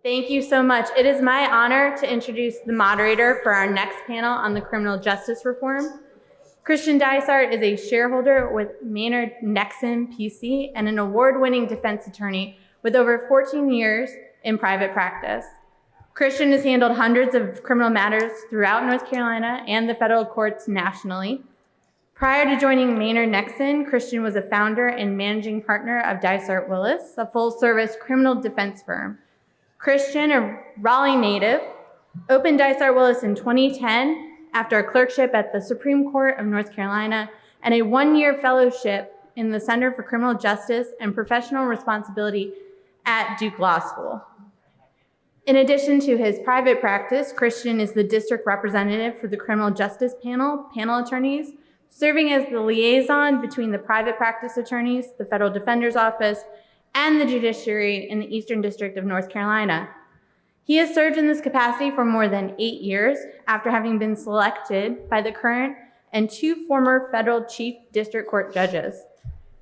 Thank you so much. It is my honor to introduce the moderator for our next panel on the criminal justice reform. Christian Dysart is a shareholder with Maynard Nexsen, PC, and an award-winning defense attorney with over 14 years in private practice. Christian has handled hundreds of criminal matters throughout North Carolina and the federal courts nationally. Prior to joining Maynard Nexsen, Christian was a founder and managing partner of Dysart Willis, a full-service criminal defense firm. Christian, a Raleigh native, opened Dysart Willis in 2010 after a clerkship at the Supreme Court of North Carolina and a one-year fellowship in the Center for Criminal Justice and Professional Responsibility at Duke Law School. In addition to his private practice, Christian is the district representative for the Criminal Justice Panel attorneys, serving as the liaison between the private practice attorneys, the Federal Defender's Office, and the judiciary in the Eastern District of North Carolina. He has served in this capacity for more than 8 years after having been selected by the current and 2 former federal chief district court judges.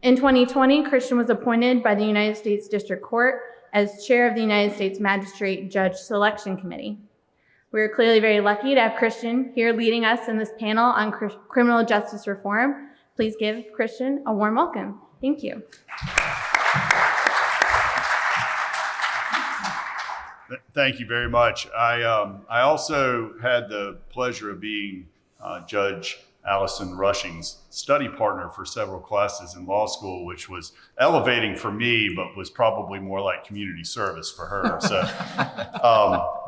In 2020, Christian was appointed by the United States District Court as chair of the United States Magistrate Judge Selection Committee. We are clearly very lucky to have Christian here leading us in this panel on criminal justice reform. Please give Christian a warm welcome. Thank you. Thank you very much. I also had the pleasure of being Judge Allison Rushing's study partner for several classes in law school, which was elevating for me, but was probably more like community service for her. So,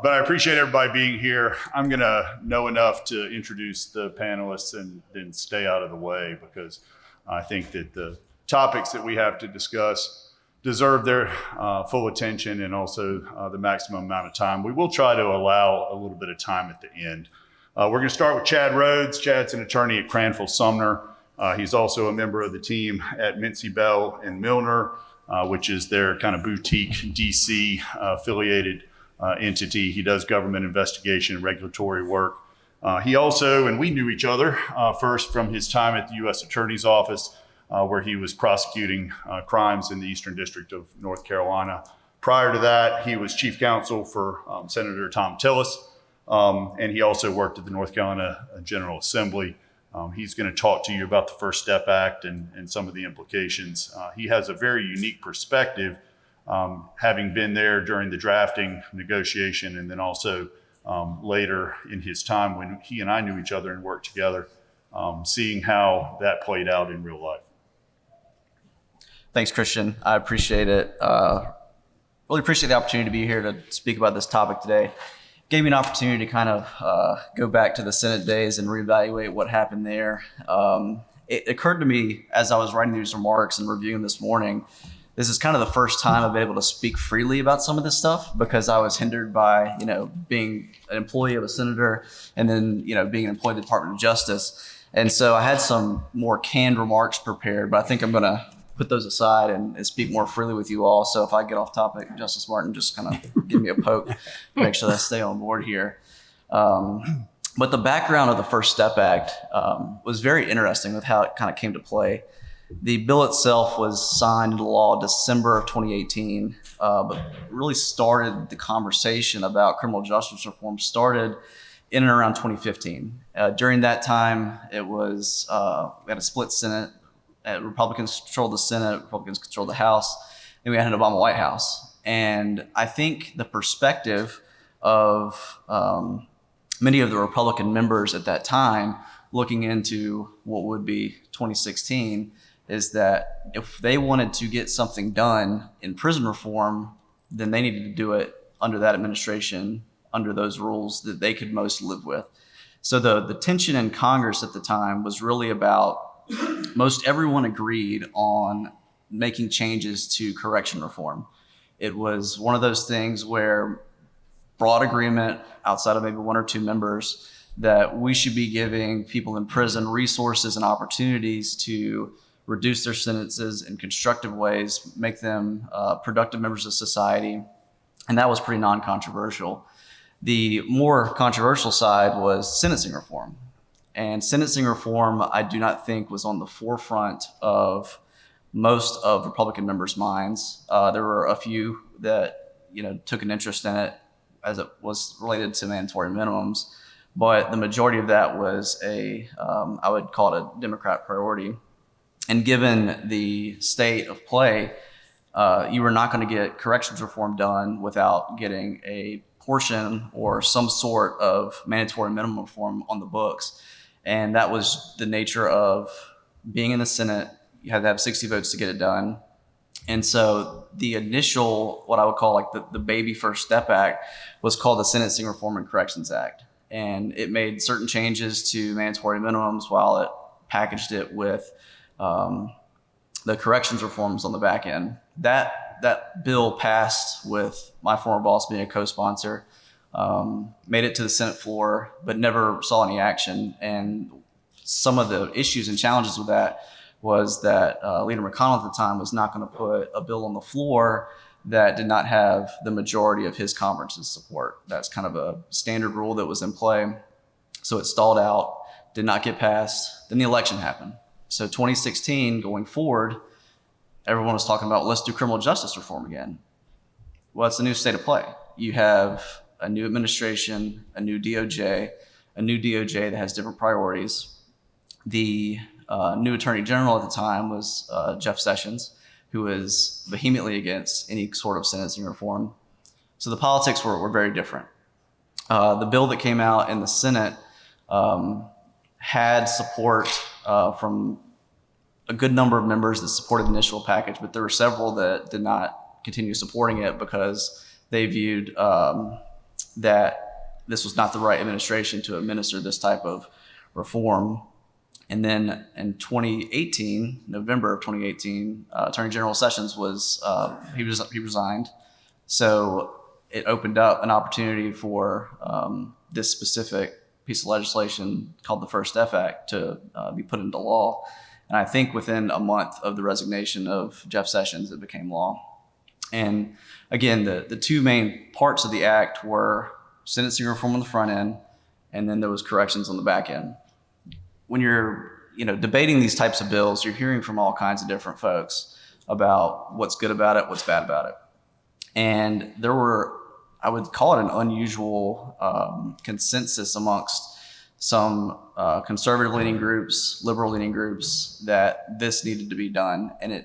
but I appreciate everybody being here. I'm going to know enough to introduce the panelists and then stay out of the way, because I think that the topics that we have to discuss deserve their full attention and also the maximum amount of time. We will try to allow a little bit of time at the end. We're going to start with Chad Rhodes. Chad's an attorney at Cranfield Sumner. He's also a member of the team at Mincy Bell and Milner, which is their kind of boutique DC affiliated entity. He does government investigation and regulatory work. He also, and we knew each other first from his time at the U.S. Attorney's Office, where he was prosecuting crimes in the Eastern District of North Carolina. Prior to that, he was chief counsel for Senator Tom Tillis, and he also worked at the North Carolina General Assembly. He's going to talk to you about the First Step Act and some of the implications. He has a very unique perspective, having been there during the drafting, negotiation, and then also later in his time when he and I knew each other and worked together, seeing how that played out in real life. Thanks, Christian. I appreciate it. Really appreciate the opportunity to be here to speak about this topic today. Gave me an opportunity to kind of go back to the Senate days and reevaluate what happened there. It occurred to me as I was writing these remarks and reviewing this morning, this is kind of the first time I've been able to speak freely about some of this stuff, because I was hindered by, being an employee of a senator and then, being an employee of the Department of Justice. And so I had some more canned remarks prepared, but I think I'm going to put those aside and speak more freely with you all. So if I get off topic, Justice Martin, just kind of give me a poke, make sure that I stay on board here. But the background of the First Step Act was very interesting with how it kind of came to play. The bill itself was signed into law December of 2018, but really started the conversation about criminal justice reform started in and around 2015. During that time, it was, we had a split Senate. Republicans controlled the Senate, Republicans controlled the House, and we had an Obama White House. And I think the perspective of many of the Republican members at that time, looking into what would be 2016, is that if they wanted to get something done in prison reform, then they needed to do it under that administration, under those rules that they could most live with. So the tension in Congress at the time was really about most everyone agreed on making changes to correction reform. It was one of those things where broad agreement outside of maybe 1 or 2 members that we should be giving people in prison resources and opportunities to reduce their sentences in constructive ways, make them productive members of society. And that was pretty non-controversial. The more controversial side was sentencing reform. And sentencing reform, I do not think, was on the forefront of most of Republican members' minds. There were a few that took an interest in it as it was related to mandatory minimums. But the majority of that was I would call it a Democrat priority. And given the state of play, you were not going to get corrections reform done without getting a portion or some sort of mandatory minimum reform on the books. And that was the nature of being in the Senate. You had to have 60 votes to get it done. And so the initial, what I would call like the baby First Step Act, was called the Sentencing Reform and Corrections Act. And it made certain changes to mandatory minimums while it packaged it with the corrections reforms on the back end. That bill passed with my former boss being a co-sponsor, made it to the Senate floor, but never saw any action. And some of the issues and challenges with that was that Leader McConnell at the time was not going to put a bill on the floor that did not have the majority of his conference's support. That's kind of a standard rule that was in play. So it stalled out, did not get passed. Then the election happened. So 2016, going forward, everyone was talking about, let's do criminal justice reform again. Well, it's a new state of play. You have a new administration, a new DOJ that has different priorities. The new attorney general at the time was Jeff Sessions, who was vehemently against any sort of sentencing reform. So the politics were very different. The bill that came out in the Senate had support from a good number of members that supported the initial package, but there were several that did not continue supporting it because they viewed that this was not the right administration to administer this type of reform. And then in 2018, November of 2018, Attorney General Sessions he resigned. So it opened up an opportunity for this specific piece of legislation called the First Step Act to be put into law. And I think within a month of the resignation of Jeff Sessions, it became law. And again, the two main parts of the act were sentencing reform on the front end, and then there was corrections on the back end. When you're debating these types of bills, you're hearing from all kinds of different folks about what's good about it, what's bad about it. And there were, I would call it an unusual consensus amongst some conservative-leaning groups, liberal-leaning groups, that this needed to be done. And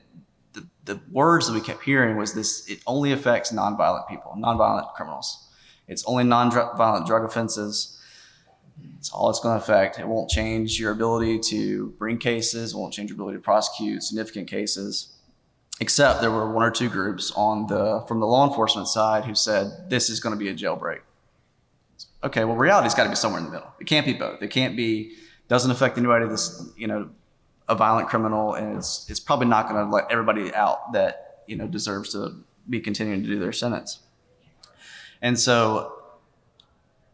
the words that we kept hearing was this: it only affects nonviolent people, nonviolent criminals. It's only nonviolent drug offenses. It's all it's going to affect. It won't change your ability to bring cases. It won't change your ability to prosecute significant cases. Except there were one or two groups from the law enforcement side who said this is going to be a jailbreak. Okay, well, reality's got to be somewhere in the middle. It can't be both. It can't be doesn't affect anybody that's a violent criminal, and it's probably not going to let everybody out that deserves to be continuing to do their sentence. And so,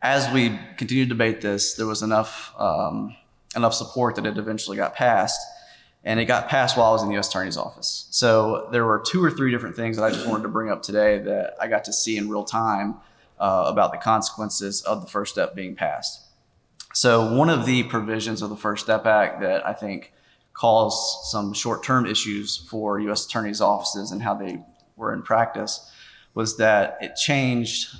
as we continued to debate this, there was enough support that it eventually got passed, and it got passed while I was in the U.S. Attorney's Office. So there were 2 or 3 different things that I just wanted to bring up today that I got to see in real time about the consequences of the First Step being passed. So one of the provisions of the First Step Act that I think caused some short-term issues for U.S. attorneys' offices and how they were in practice was that it changed.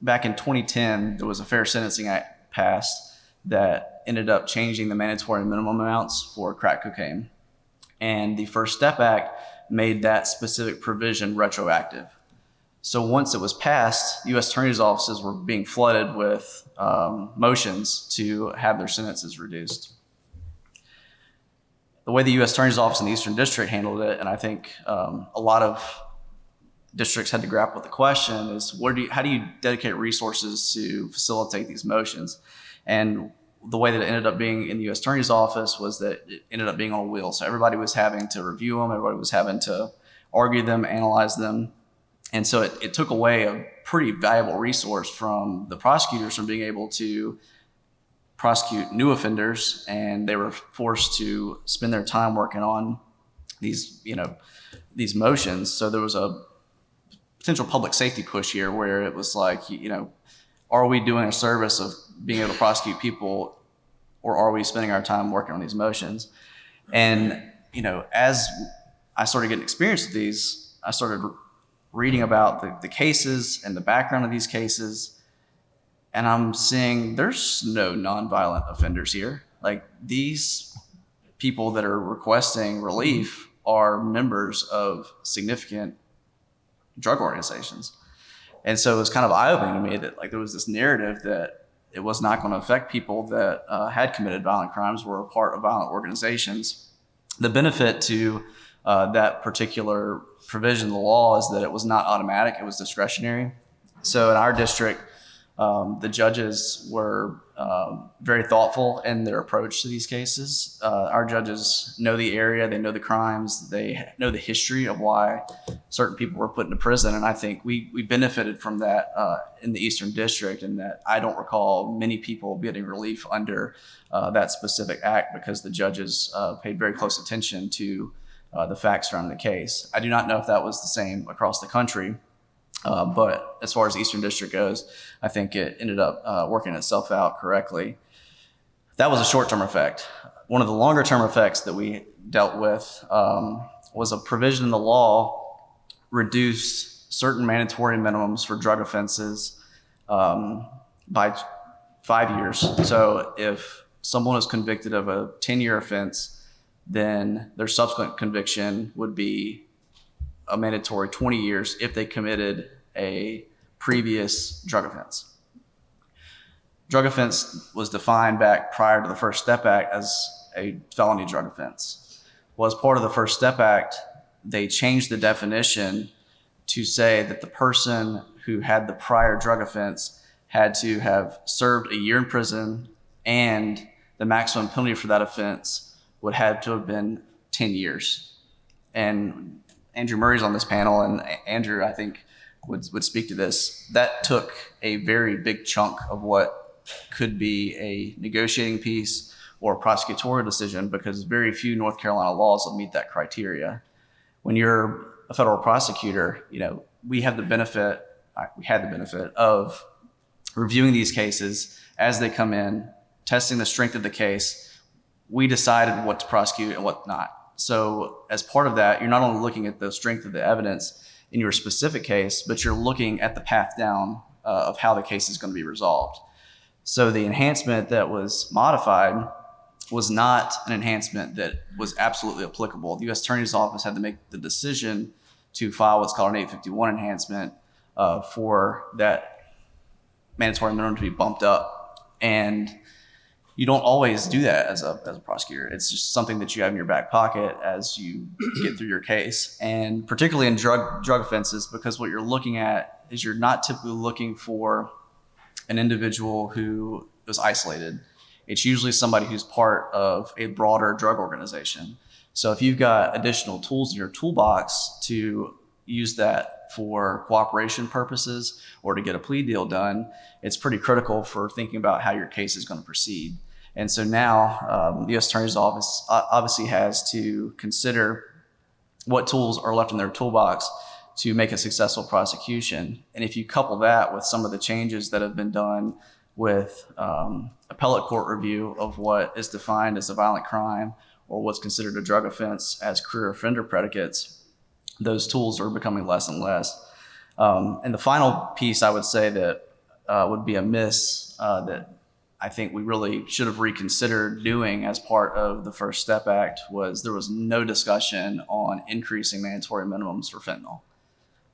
Back in 2010, there was a Fair Sentencing Act passed that ended up changing the mandatory minimum amounts for crack cocaine. And the First Step Act made that specific provision retroactive. So once it was passed, U.S. attorneys' offices were being flooded with motions to have their sentences reduced. The way the U.S. attorney's office in the Eastern District handled it, and I think a lot of districts had to grapple with the question, is how do you dedicate resources to facilitate these motions? And the way that it ended up being in the U.S. attorney's office was that it ended up being on a wheel. So everybody was having to review them, everybody was having to argue them, analyze them. And so it took away a pretty valuable resource from the prosecutors from being able to prosecute new offenders, and they were forced to spend their time working on these motions. So there was a potential public safety push here where it was like, are we doing a service of being able to prosecute people, or are we spending our time working on these motions? And, as I started getting experience with these, I started reading about the cases and the background of these cases, and I'm seeing there's no nonviolent offenders here. Like, these people that are requesting relief are members of significant drug organizations. And so it was kind of eye-opening to me that, like, there was this narrative that it was not going to affect people that had committed violent crimes, were a part of violent organizations. The benefit to that particular provision of the law is that it was not automatic, it was discretionary. So in our district, the judges were very thoughtful in their approach to these cases. Our judges know the area, they know the crimes, they know the history of why certain people were put into prison. And I think we benefited from that in the Eastern District, in that I don't recall many people getting relief under that specific act, because the judges paid very close attention to the facts surrounding the case. I do not know if that was the same across the country. But as far as the Eastern District goes, I think it ended up working itself out correctly. That was a short-term effect. One of the longer-term effects that we dealt with was a provision in the law reduced certain mandatory minimums for drug offenses by 5 years. So if someone is convicted of a 10-year offense, then their subsequent conviction would be a mandatory 20 years if they committed a previous drug offense. Drug offense was defined back prior to the First Step Act as a felony drug offense. Well, as part of the First Step Act, they changed the definition to say that the person who had the prior drug offense had to have served a year in prison, and the maximum penalty for that offense would have to have been 10 years. And Andrew Murray's on this panel, and Andrew, I think, would speak to this. That took a very big chunk of what could be a negotiating piece or a prosecutorial decision, because very few North Carolina laws will meet that criteria. When you're a federal prosecutor, we had the benefit of reviewing these cases as they come in, testing the strength of the case. We decided what to prosecute and what not. So as part of that, you're not only looking at the strength of the evidence in your specific case, but you're looking at the path down of how the case is going to be resolved. So the enhancement that was modified was not an enhancement that was absolutely applicable. The U.S. Attorney's Office had to make the decision to file what's called an 851 enhancement for that mandatory minimum to be bumped up. And you don't always do that as a prosecutor. It's just something that you have in your back pocket as you get through your case. And particularly in drug offenses, because what you're looking at is you're not typically looking for an individual who is isolated. It's usually somebody who's part of a broader drug organization. So if you've got additional tools in your toolbox to use that for cooperation purposes or to get a plea deal done, it's pretty critical for thinking about how your case is going to proceed. And so now the U.S. Attorney's Office obviously has to consider what tools are left in their toolbox to make a successful prosecution. And if you couple that with some of the changes that have been done with appellate court review of what is defined as a violent crime or what's considered a drug offense as career offender predicates, those tools are becoming less and less. And the final piece I would say that would be a miss that I think we really should have reconsidered doing as part of the First Step Act was there was no discussion on increasing mandatory minimums for fentanyl.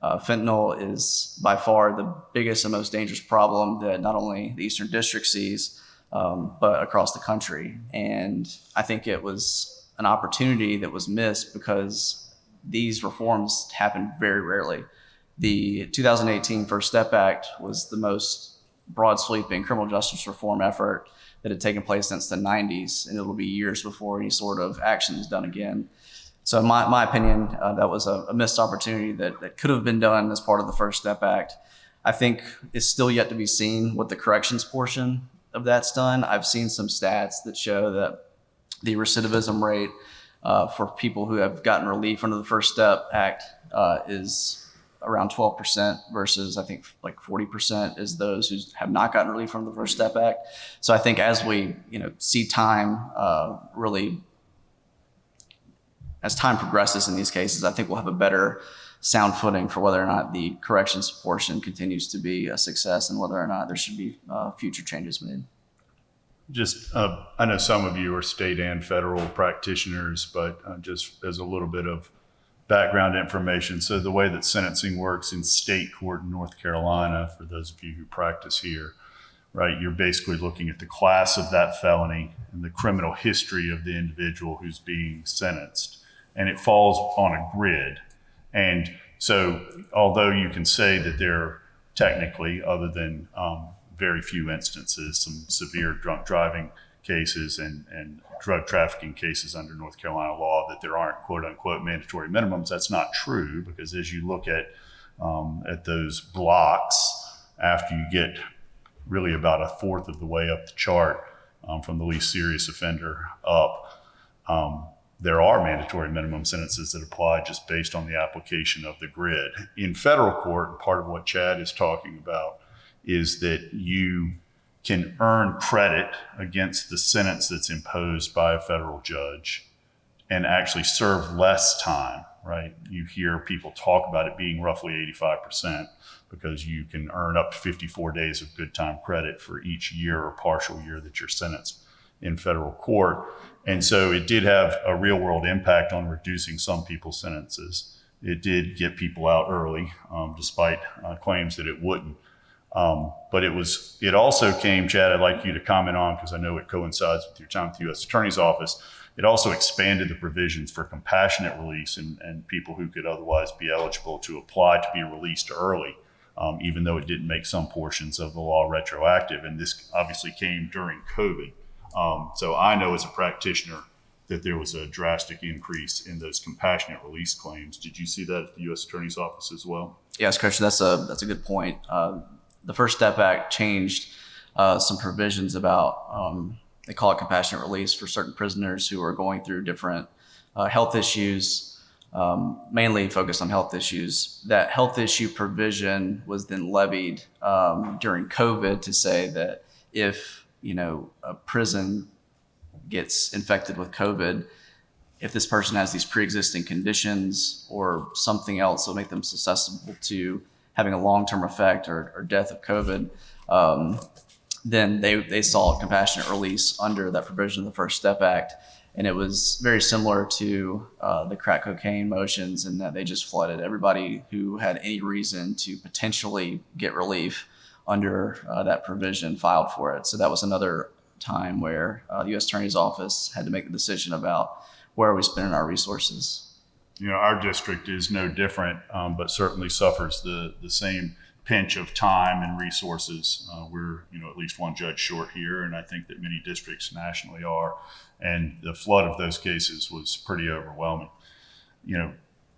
Fentanyl is by far the biggest and most dangerous problem that not only the Eastern District sees, but across the country. And I think it was an opportunity that was missed because these reforms happen very rarely. The 2018 First Step Act was the most broad sweeping criminal justice reform effort that had taken place since the 90s, and it'll be years before any sort of action is done again. So in my opinion, that was a missed opportunity that could have been done as part of the First Step Act. I think it's still yet to be seen what the corrections portion of that's done. I've seen some stats that show that the recidivism rate for people who have gotten relief under the First Step Act is around 12% versus I think like 40% is those who have not gotten relief from the First Step Act. So I think as we see time really as time progresses in these cases, I think we'll have a better sound footing for whether or not the corrections portion continues to be a success and whether or not there should be future changes made. Just, I know some of you are state and federal practitioners, but just as a little bit of background information. So the way that sentencing works in state court in North Carolina, for those of you who practice here, right, you're basically looking at the class of that felony and the criminal history of the individual who's being sentenced. And it falls on a grid. And so although you can say that there technically, other than very few instances, some severe drunk driving cases and drug trafficking cases under North Carolina law, that there aren't quote unquote mandatory minimums. That's not true, because as you look at those blocks, after you get really about a fourth of the way up the chart from the least serious offender up, there are mandatory minimum sentences that apply just based on the application of the grid. In federal court, part of what Chad is talking about is that you can earn credit against the sentence that's imposed by a federal judge and actually serve less time, right? You hear people talk about it being roughly 85% because you can earn up to 54 days of good time credit for each year or partial year that you're sentenced in federal court. And so it did have a real world impact on reducing some people's sentences. It did get people out early, despite claims that it wouldn't. But it also came, Chad, I'd like you to comment on, because I know it coincides with your time with the U.S. Attorney's Office. It also expanded the provisions for compassionate release and people who could otherwise be eligible to apply to be released early, even though it didn't make some portions of the law retroactive. And this obviously came during COVID. So I know as a practitioner that there was a drastic increase in those compassionate release claims. Did you see that at the U.S. Attorney's Office as well? Yes, Christian, that's a good point. The First Step Act changed some provisions about, they call it compassionate release for certain prisoners who are going through different health issues, mainly focused on health issues. That health issue provision was then levied during COVID to say that if a prison gets infected with COVID, if this person has these pre-existing conditions or something else that will make them susceptible to having a long-term effect or death of COVID, then they sought compassionate release under that provision of the First Step Act. And it was very similar to the crack cocaine motions in that they just flooded everybody who had any reason to potentially get relief under that provision filed for it. So that was another time where the U.S. Attorney's Office had to make the decision about where are we spending our resources. Our district is no different, but certainly suffers the same pinch of time and resources. We're, at least one judge short here, and I think that many districts nationally are. And the flood of those cases was pretty overwhelming.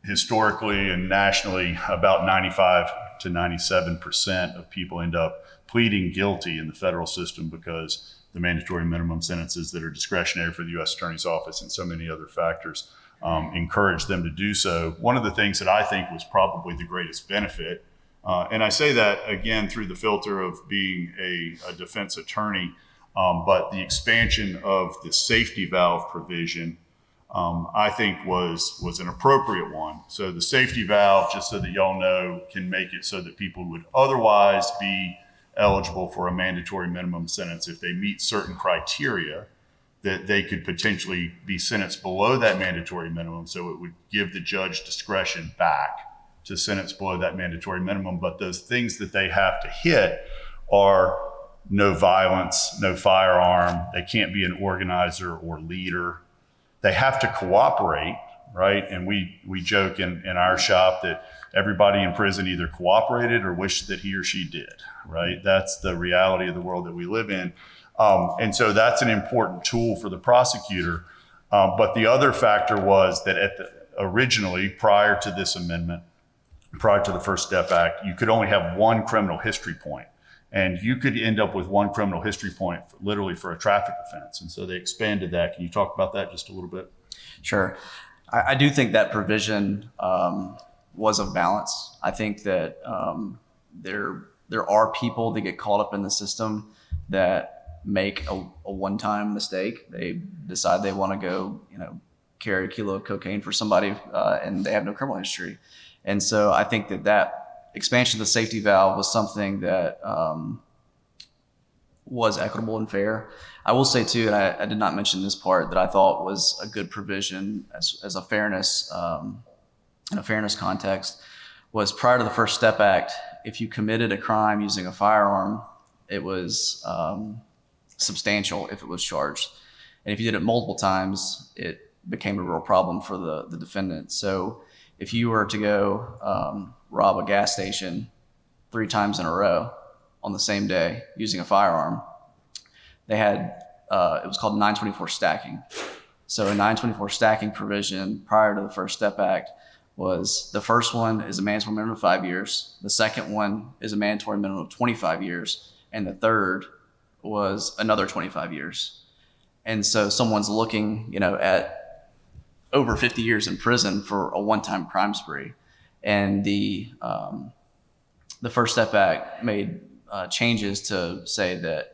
Historically and nationally, about 95 to 97% of people end up pleading guilty in the federal system because the mandatory minimum sentences that are discretionary for the U.S. Attorney's Office and so many other factors encourage them to do so. One of the things that I think was probably the greatest benefit, and I say that again through the filter of being a defense attorney, but the expansion of the safety valve provision, I think was an appropriate one. So the safety valve, just so that y'all know, can make it so that people would otherwise be eligible for a mandatory minimum sentence if they meet certain criteria, that they could potentially be sentenced below that mandatory minimum. So it would give the judge discretion back to sentence below that mandatory minimum. But those things that they have to hit are no violence, no firearm. They can't be an organizer or leader. They have to cooperate, right? And we joke in our shop that everybody in prison either cooperated or wished that he or she did, right? That's the reality of the world that we live in. And so that's an important tool for the prosecutor. But the other factor was that originally, prior to this amendment, prior to the First Step Act, you could only have one criminal history point. And you could end up with one criminal history point literally for a traffic offense. And so they expanded that. Can you talk about that just a little bit? Sure. I do think that provision was of balance. I think that there are people that get caught up in the system that make a one-time mistake. They decide they want to go, carry a kilo of cocaine for somebody and they have no criminal history. And so I think that expansion of the safety valve was something that was equitable and fair. I will say too, and I did not mention this part, that I thought was a good provision as a fairness, in a fairness context, was prior to the First Step Act, if you committed a crime using a firearm, it was substantial if it was charged. And if you did it multiple times, it became a real problem for the defendant. So if you were to go rob a gas station 3 times in a row on the same day using a firearm, they had, it was called 924 stacking. So a 924 stacking provision prior to the First Step Act was the first one is a mandatory minimum of 5 years. The second one is a mandatory minimum of 25 years. And the third was another 25 years. And so someone's looking, at over 50 years in prison for a one-time crime spree. And the First Step Act made changes to say that,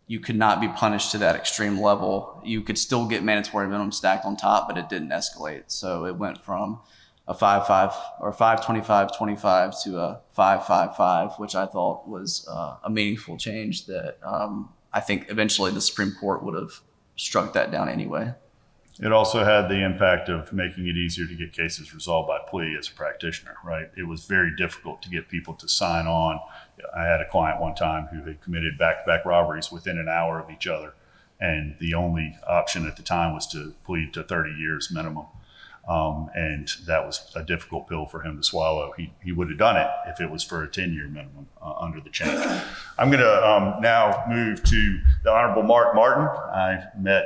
you could not be punished to that extreme level. You could still get mandatory minimum stacked on top, but it didn't escalate. So it went from a 5-5 or 5-25-25 to a 5-5-5, which I thought was a meaningful change that I think eventually the Supreme Court would have struck that down anyway. It also had the impact of making it easier to get cases resolved by plea as a practitioner, right? It was very difficult to get people to sign on. I had a client one time who had committed back-to-back robberies within an hour of each other, and the only option at the time was to plead to 30 years minimum. And that was a difficult pill for him to swallow. He would have done it if it was for a 10-year minimum under the change. I'm going to now move to the Honorable Mark Martin. I met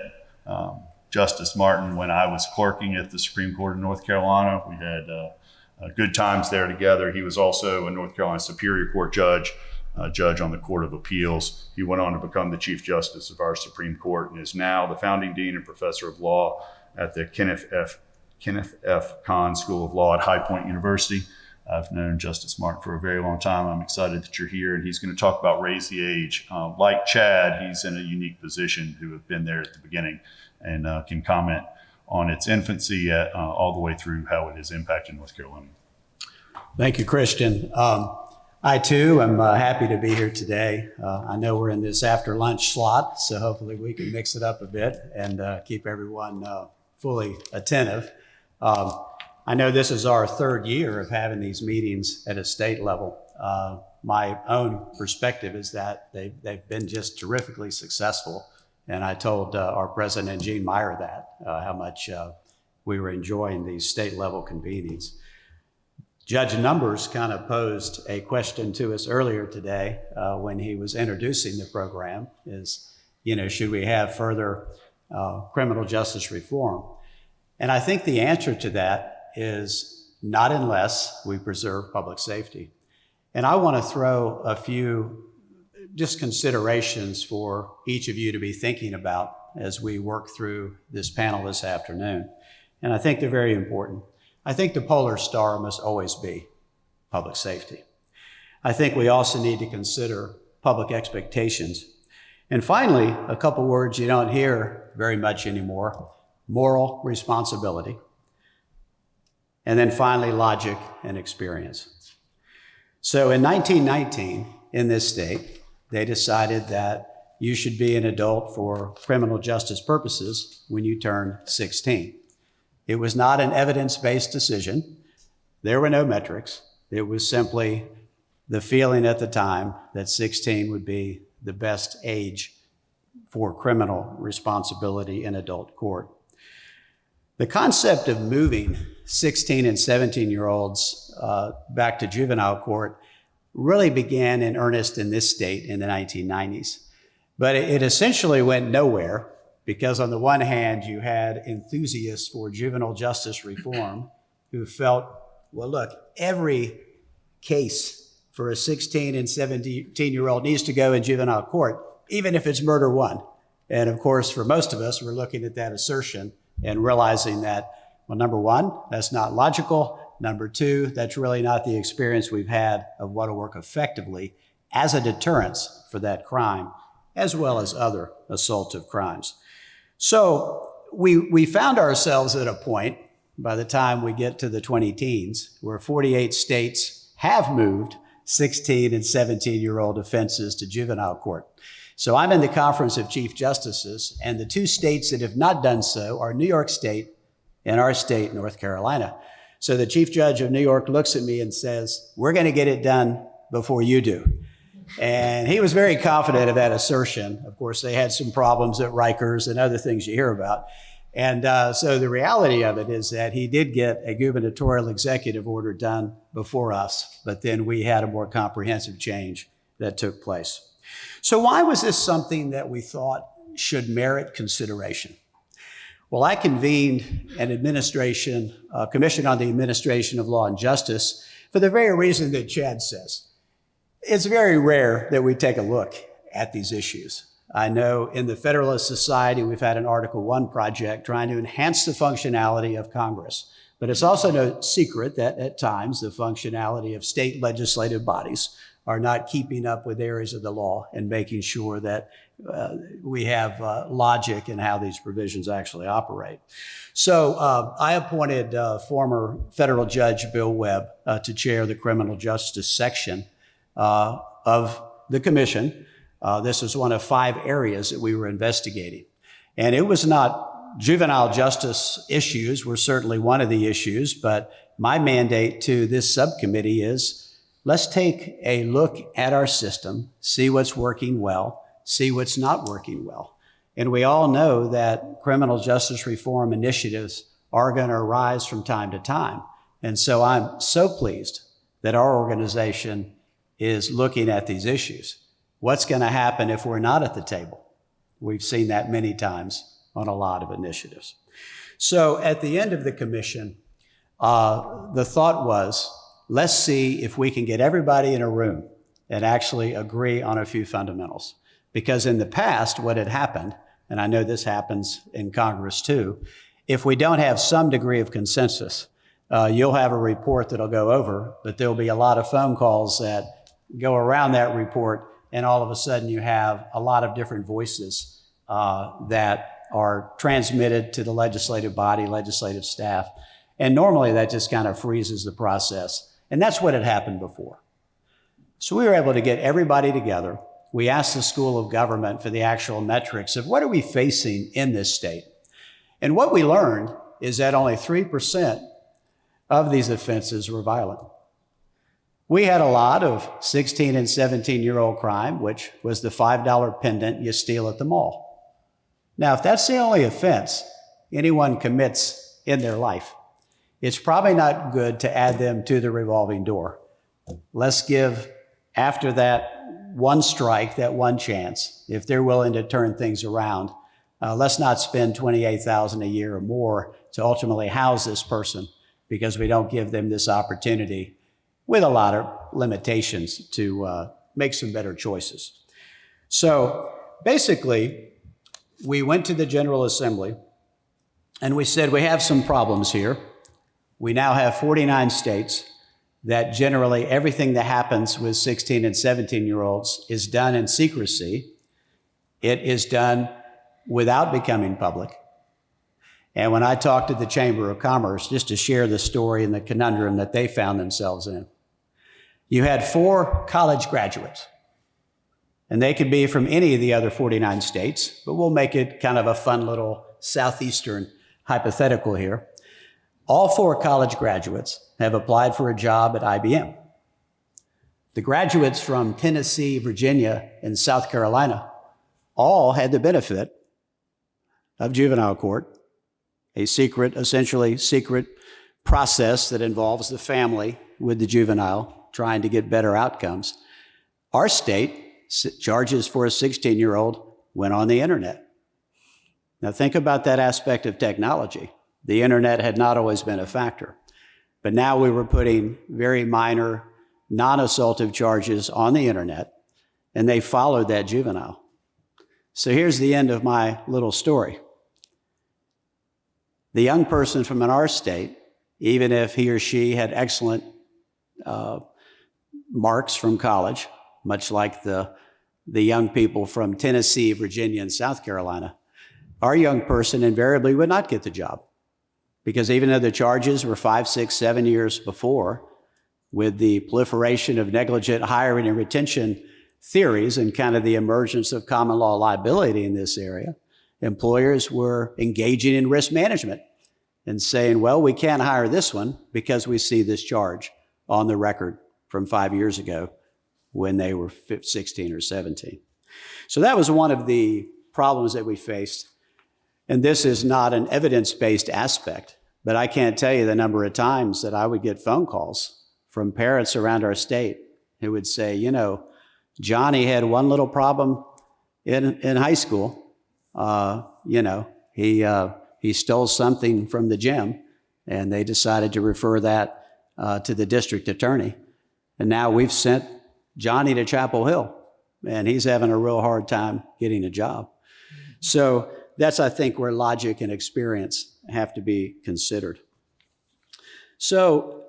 Justice Martin when I was clerking at the Supreme Court of North Carolina. We had good times there together. He was also a North Carolina Superior Court judge, judge on the Court of Appeals. He went on to become the Chief Justice of our Supreme Court and is now the founding dean and professor of law at the Kenneth F. Kahn School of Law at High Point University. I've known Justice Martin for a very long time. I'm excited that you're here, and he's going to talk about raise the age. Like Chad, he's in a unique position who have been there at the beginning and can comment on its infancy all the way through how it has impacted North Carolina. Thank you, Christian. I too am happy to be here today. I know we're in this after lunch slot, so hopefully we can mix it up a bit and keep everyone fully attentive. I know this is our third year of having these meetings at a state level. My own perspective is that they've been just terrifically successful. And I told our president, Gene Meyer, that how much we were enjoying these state level convenings. Judge Numbers kind of posed a question to us earlier today when he was introducing the program is, should we have further criminal justice reform? And I think the answer to that is not unless we preserve public safety. And I want to throw a few just considerations for each of you to be thinking about as we work through this panel this afternoon. And I think they're very important. I think the polar star must always be public safety. I think we also need to consider public expectations. And finally, a couple words you don't hear very much anymore: moral responsibility. And then finally, logic and experience. So in 1919, in this state, they decided that you should be an adult for criminal justice purposes when you turn 16. It was not an evidence-based decision. There were no metrics. It was simply the feeling at the time that 16 would be the best age for criminal responsibility in adult court. The concept of moving 16 and 17-year-olds back to juvenile court really began in earnest in this state in the 1990s. But it essentially went nowhere because on the one hand, you had enthusiasts for juvenile justice reform who felt, well, look, every case for a 16 and 17-year-old needs to go in juvenile court, even if it's murder one. And of course, for most of us, we're looking at that assertion and realizing that, well, number one, that's not logical. Number two, that's really not the experience we've had of what will work effectively as a deterrence for that crime, as well as other assaultive crimes. So we found ourselves at a point by the time we get to the 20 teens where 48 states have moved 16 and 17-year-old offenses to juvenile court. So I'm in the Conference of Chief Justices, and the two states that have not done so are New York State and our state, North Carolina. So the Chief Judge of New York looks at me and says, "We're going to get it done before you do." And he was very confident of that assertion. Of course, they had some problems at Rikers and other things you hear about. And so the reality of it is that he did get a gubernatorial executive order done before us, but then we had a more comprehensive change that took place. So why was this something that we thought should merit consideration? Well, I convened an administration, commission on the administration of law and justice for the very reason that Chad says. It's very rare that we take a look at these issues. I know in the Federalist Society, we've had an Article I project trying to enhance the functionality of Congress. But it's also no secret that at times the functionality of state legislative bodies are not keeping up with areas of the law and making sure that we have logic in how these provisions actually operate. So I appointed former federal judge Bill Webb to chair the criminal justice section of the commission. This is one of 5 areas that we were investigating. And it was not juvenile justice issues were certainly one of the issues, but my mandate to this subcommittee is let's take a look at our system, see what's working well, see what's not working well. And we all know that criminal justice reform initiatives are going to arise from time to time. And so I'm so pleased that our organization is looking at these issues. What's going to happen if we're not at the table? We've seen that many times on a lot of initiatives. So at the end of the commission, the thought was, let's see if we can get everybody in a room and actually agree on a few fundamentals. Because in the past, what had happened, and I know this happens in Congress too, if we don't have some degree of consensus, you'll have a report that'll go over, but there'll be a lot of phone calls that go around that report, and all of a sudden you have a lot of different voices that are transmitted to the legislative body, legislative staff. And normally that just kind of freezes the process. And that's what had happened before. So we were able to get everybody together. We asked the School of Government for the actual metrics of what are we facing in this state. And what we learned is that only 3% of these offenses were violent. We had a lot of 16 and 17-year-old crime, which was the $5 pendant you steal at the mall. Now, if that's the only offense anyone commits in their life, it's probably not good to add them to the revolving door. Let's give, after that one strike, that one chance, if they're willing to turn things around, let's not spend $28,000 a year or more to ultimately house this person because we don't give them this opportunity with a lot of limitations to make some better choices. So basically, we went to the General Assembly and we said, we have some problems here. We now have 49 states that generally everything that happens with 16 and 17-year-olds is done in secrecy. It is done without becoming public. And when I talked to the Chamber of Commerce, just to share the story and the conundrum that they found themselves in, you had 4 college graduates, and they could be from any of the other 49 states, but we'll make it kind of a fun little Southeastern hypothetical here. All 4 college graduates have applied for a job at IBM. The graduates from Tennessee, Virginia, and South Carolina all had the benefit of juvenile court, a secret, essentially secret process that involves the family with the juvenile trying to get better outcomes. Our state charges for a 16-year-old went on the internet. Now think about that aspect of technology. The internet had not always been a factor, but now we were putting very minor, non-assaultive charges on the internet, and they followed that juvenile. So here's the end of my little story. The young person from our state, even if he or she had excellent marks from college, much like the young people from Tennessee, Virginia, and South Carolina, our young person invariably would not get the job. Because even though the charges were 5, 6, 7 years before, with the proliferation of negligent hiring and retention theories and kind of the emergence of common law liability in this area, employers were engaging in risk management and saying, well, we can't hire this one because we see this charge on the record from 5 years ago when they were 16 or 17. So that was one of the problems that we faced. And this is not an evidence-based aspect, but I can't tell you the number of times that I would get phone calls from parents around our state who would say, you know, Johnny had one little problem in high school. You know, he stole something from the gym, and they decided to refer that to the district attorney. And now we've sent Johnny to Chapel Hill, and he's having a real hard time getting a job. So that's, I think, where logic and experience have to be considered. So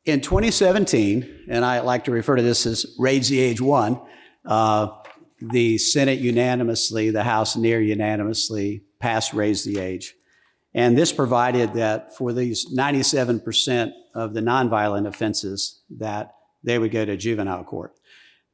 in 2017, and I like to refer to this as raise the age one, the Senate unanimously, the House near unanimously passed raise the age. And this provided that for these 97% of the nonviolent offenses that they would go to juvenile court.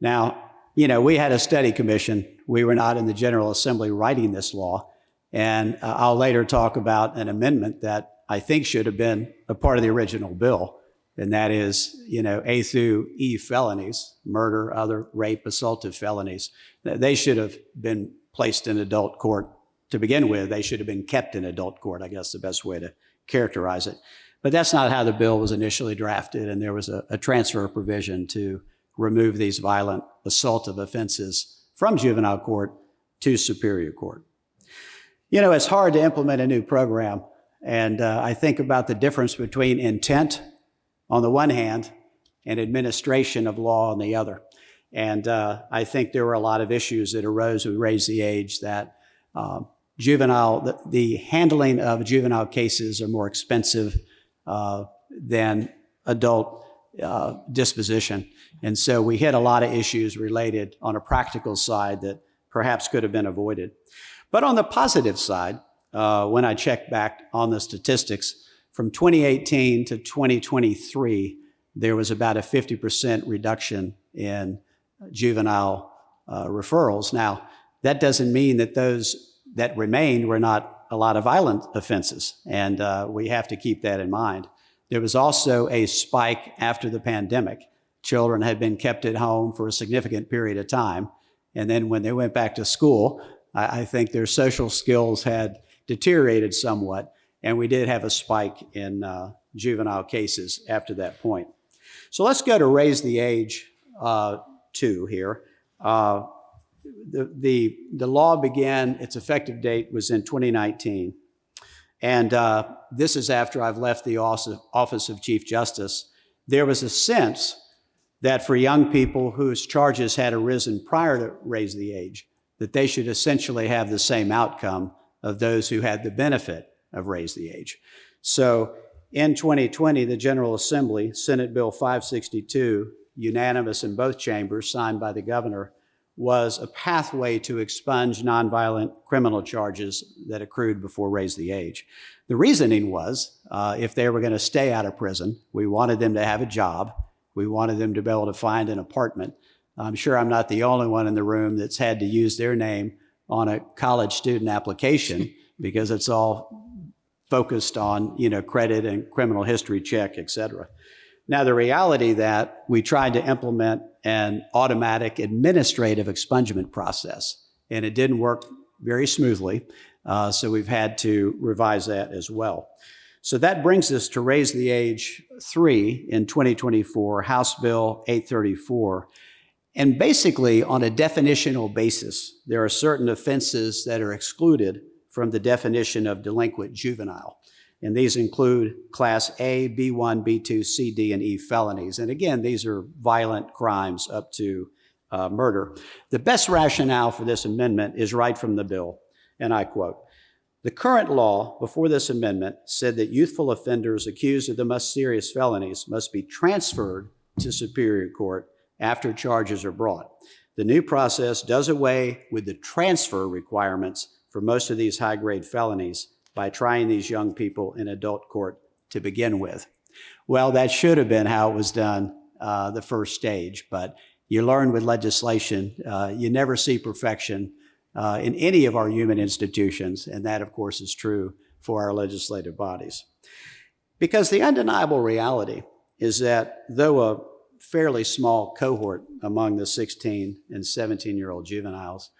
Now, you know, we had a study commission. We were not in the General Assembly writing this law. And I'll later talk about an amendment that I think should have been a part of the original bill. And that is, you know, A through E felonies, murder, other rape, assaultive felonies. They should have been placed in adult court to begin with. They should have been kept in adult court, I guess the best way to characterize it. But that's not how the bill was initially drafted. And there was a transfer provision to remove these violent assaultive offenses from juvenile court to superior court. You know, it's hard to implement a new program. And I think about the difference between intent on the one hand and administration of law on the other. And I think there were a lot of issues that arose with raise the age that the handling of juvenile cases are more expensive than adult disposition. And so we hit a lot of issues related on a practical side that perhaps could have been avoided. But on the positive side, when I checked back on the statistics, from 2018 to 2023, there was about a 50% reduction in juvenile referrals. Now, that doesn't mean that those that remained were not a lot of violent offenses, and we have to keep that in mind. There was also a spike after the pandemic. Children had been kept at home for a significant period of time, and then when they went back to school, I think their social skills had deteriorated somewhat, and we did have a spike in juvenile cases after that point. So let's go to raise the age 2 here. The law began, its effective date was in 2019. And this is after I've left the Office of Chief Justice. There was a sense that for young people whose charges had arisen prior to raise the age, that they should essentially have the same outcome of those who had the benefit of raise the age. So in 2020, the General Assembly, Senate Bill 562, unanimous in both chambers, signed by the governor, was a pathway to expunge nonviolent criminal charges that accrued before raise the age. The reasoning was, if they were going to stay out of prison, we wanted them to have a job. We wanted them to be able to find an apartment. I'm sure I'm not the only one in the room that's had to use their name on a college student application because it's all focused on, you know, credit and criminal history check, et cetera. Now, the reality that we tried to implement an automatic administrative expungement process, and it didn't work very smoothly, so we've had to revise that as well. So that brings us to raise the age 3 in 2024, House Bill 834. And basically, on a definitional basis, there are certain offenses that are excluded from the definition of delinquent juvenile. And these include Class A, B1, B2, C, D, and E felonies. And again, these are violent crimes up to murder. The best rationale for this amendment is right from the bill, and I quote, "The current law before this amendment said that youthful offenders accused of the most serious felonies must be transferred to Superior Court after charges are brought. The new process does away with the transfer requirements for most of these high-grade felonies by trying these young people in adult court to begin with. Well, that should have been how it was done the first stage, but you learn with legislation, you never see perfection in any of our human institutions, and that, of course, is true for our legislative bodies. Because the undeniable reality is that though a fairly small cohort among the 16 and 17-year-old juveniles,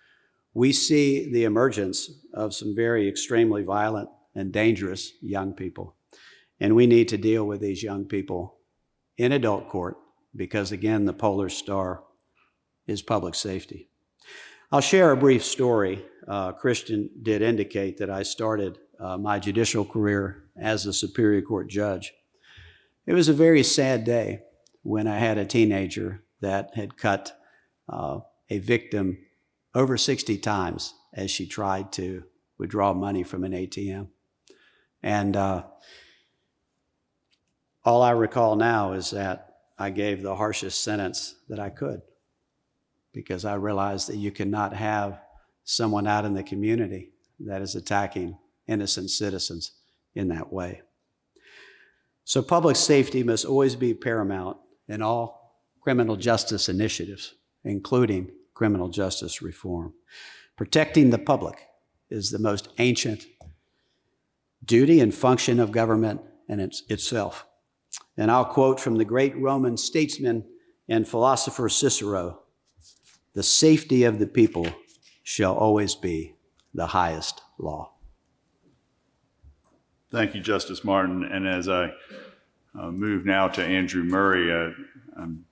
we see the emergence of some very extremely violent and dangerous young people. And we need to deal with these young people in adult court because, again, the polar star is public safety. I'll share a brief story. Christian did indicate that I started my judicial career as a Superior Court judge. It was a very sad day when I had a teenager that had cut a victim over 60 times as she tried to withdraw money from an ATM. And all I recall now is that I gave the harshest sentence that I could, because I realized that you cannot have someone out in the community that is attacking innocent citizens in that way. So public safety must always be paramount in all criminal justice initiatives, including criminal justice reform. Protecting the public is the most ancient duty and function of government in itself. And I'll quote from the great Roman statesman and philosopher Cicero: "The safety of the people shall always be the highest law." Thank you, Justice Martin. And as I move now to Andrew Murray, I'm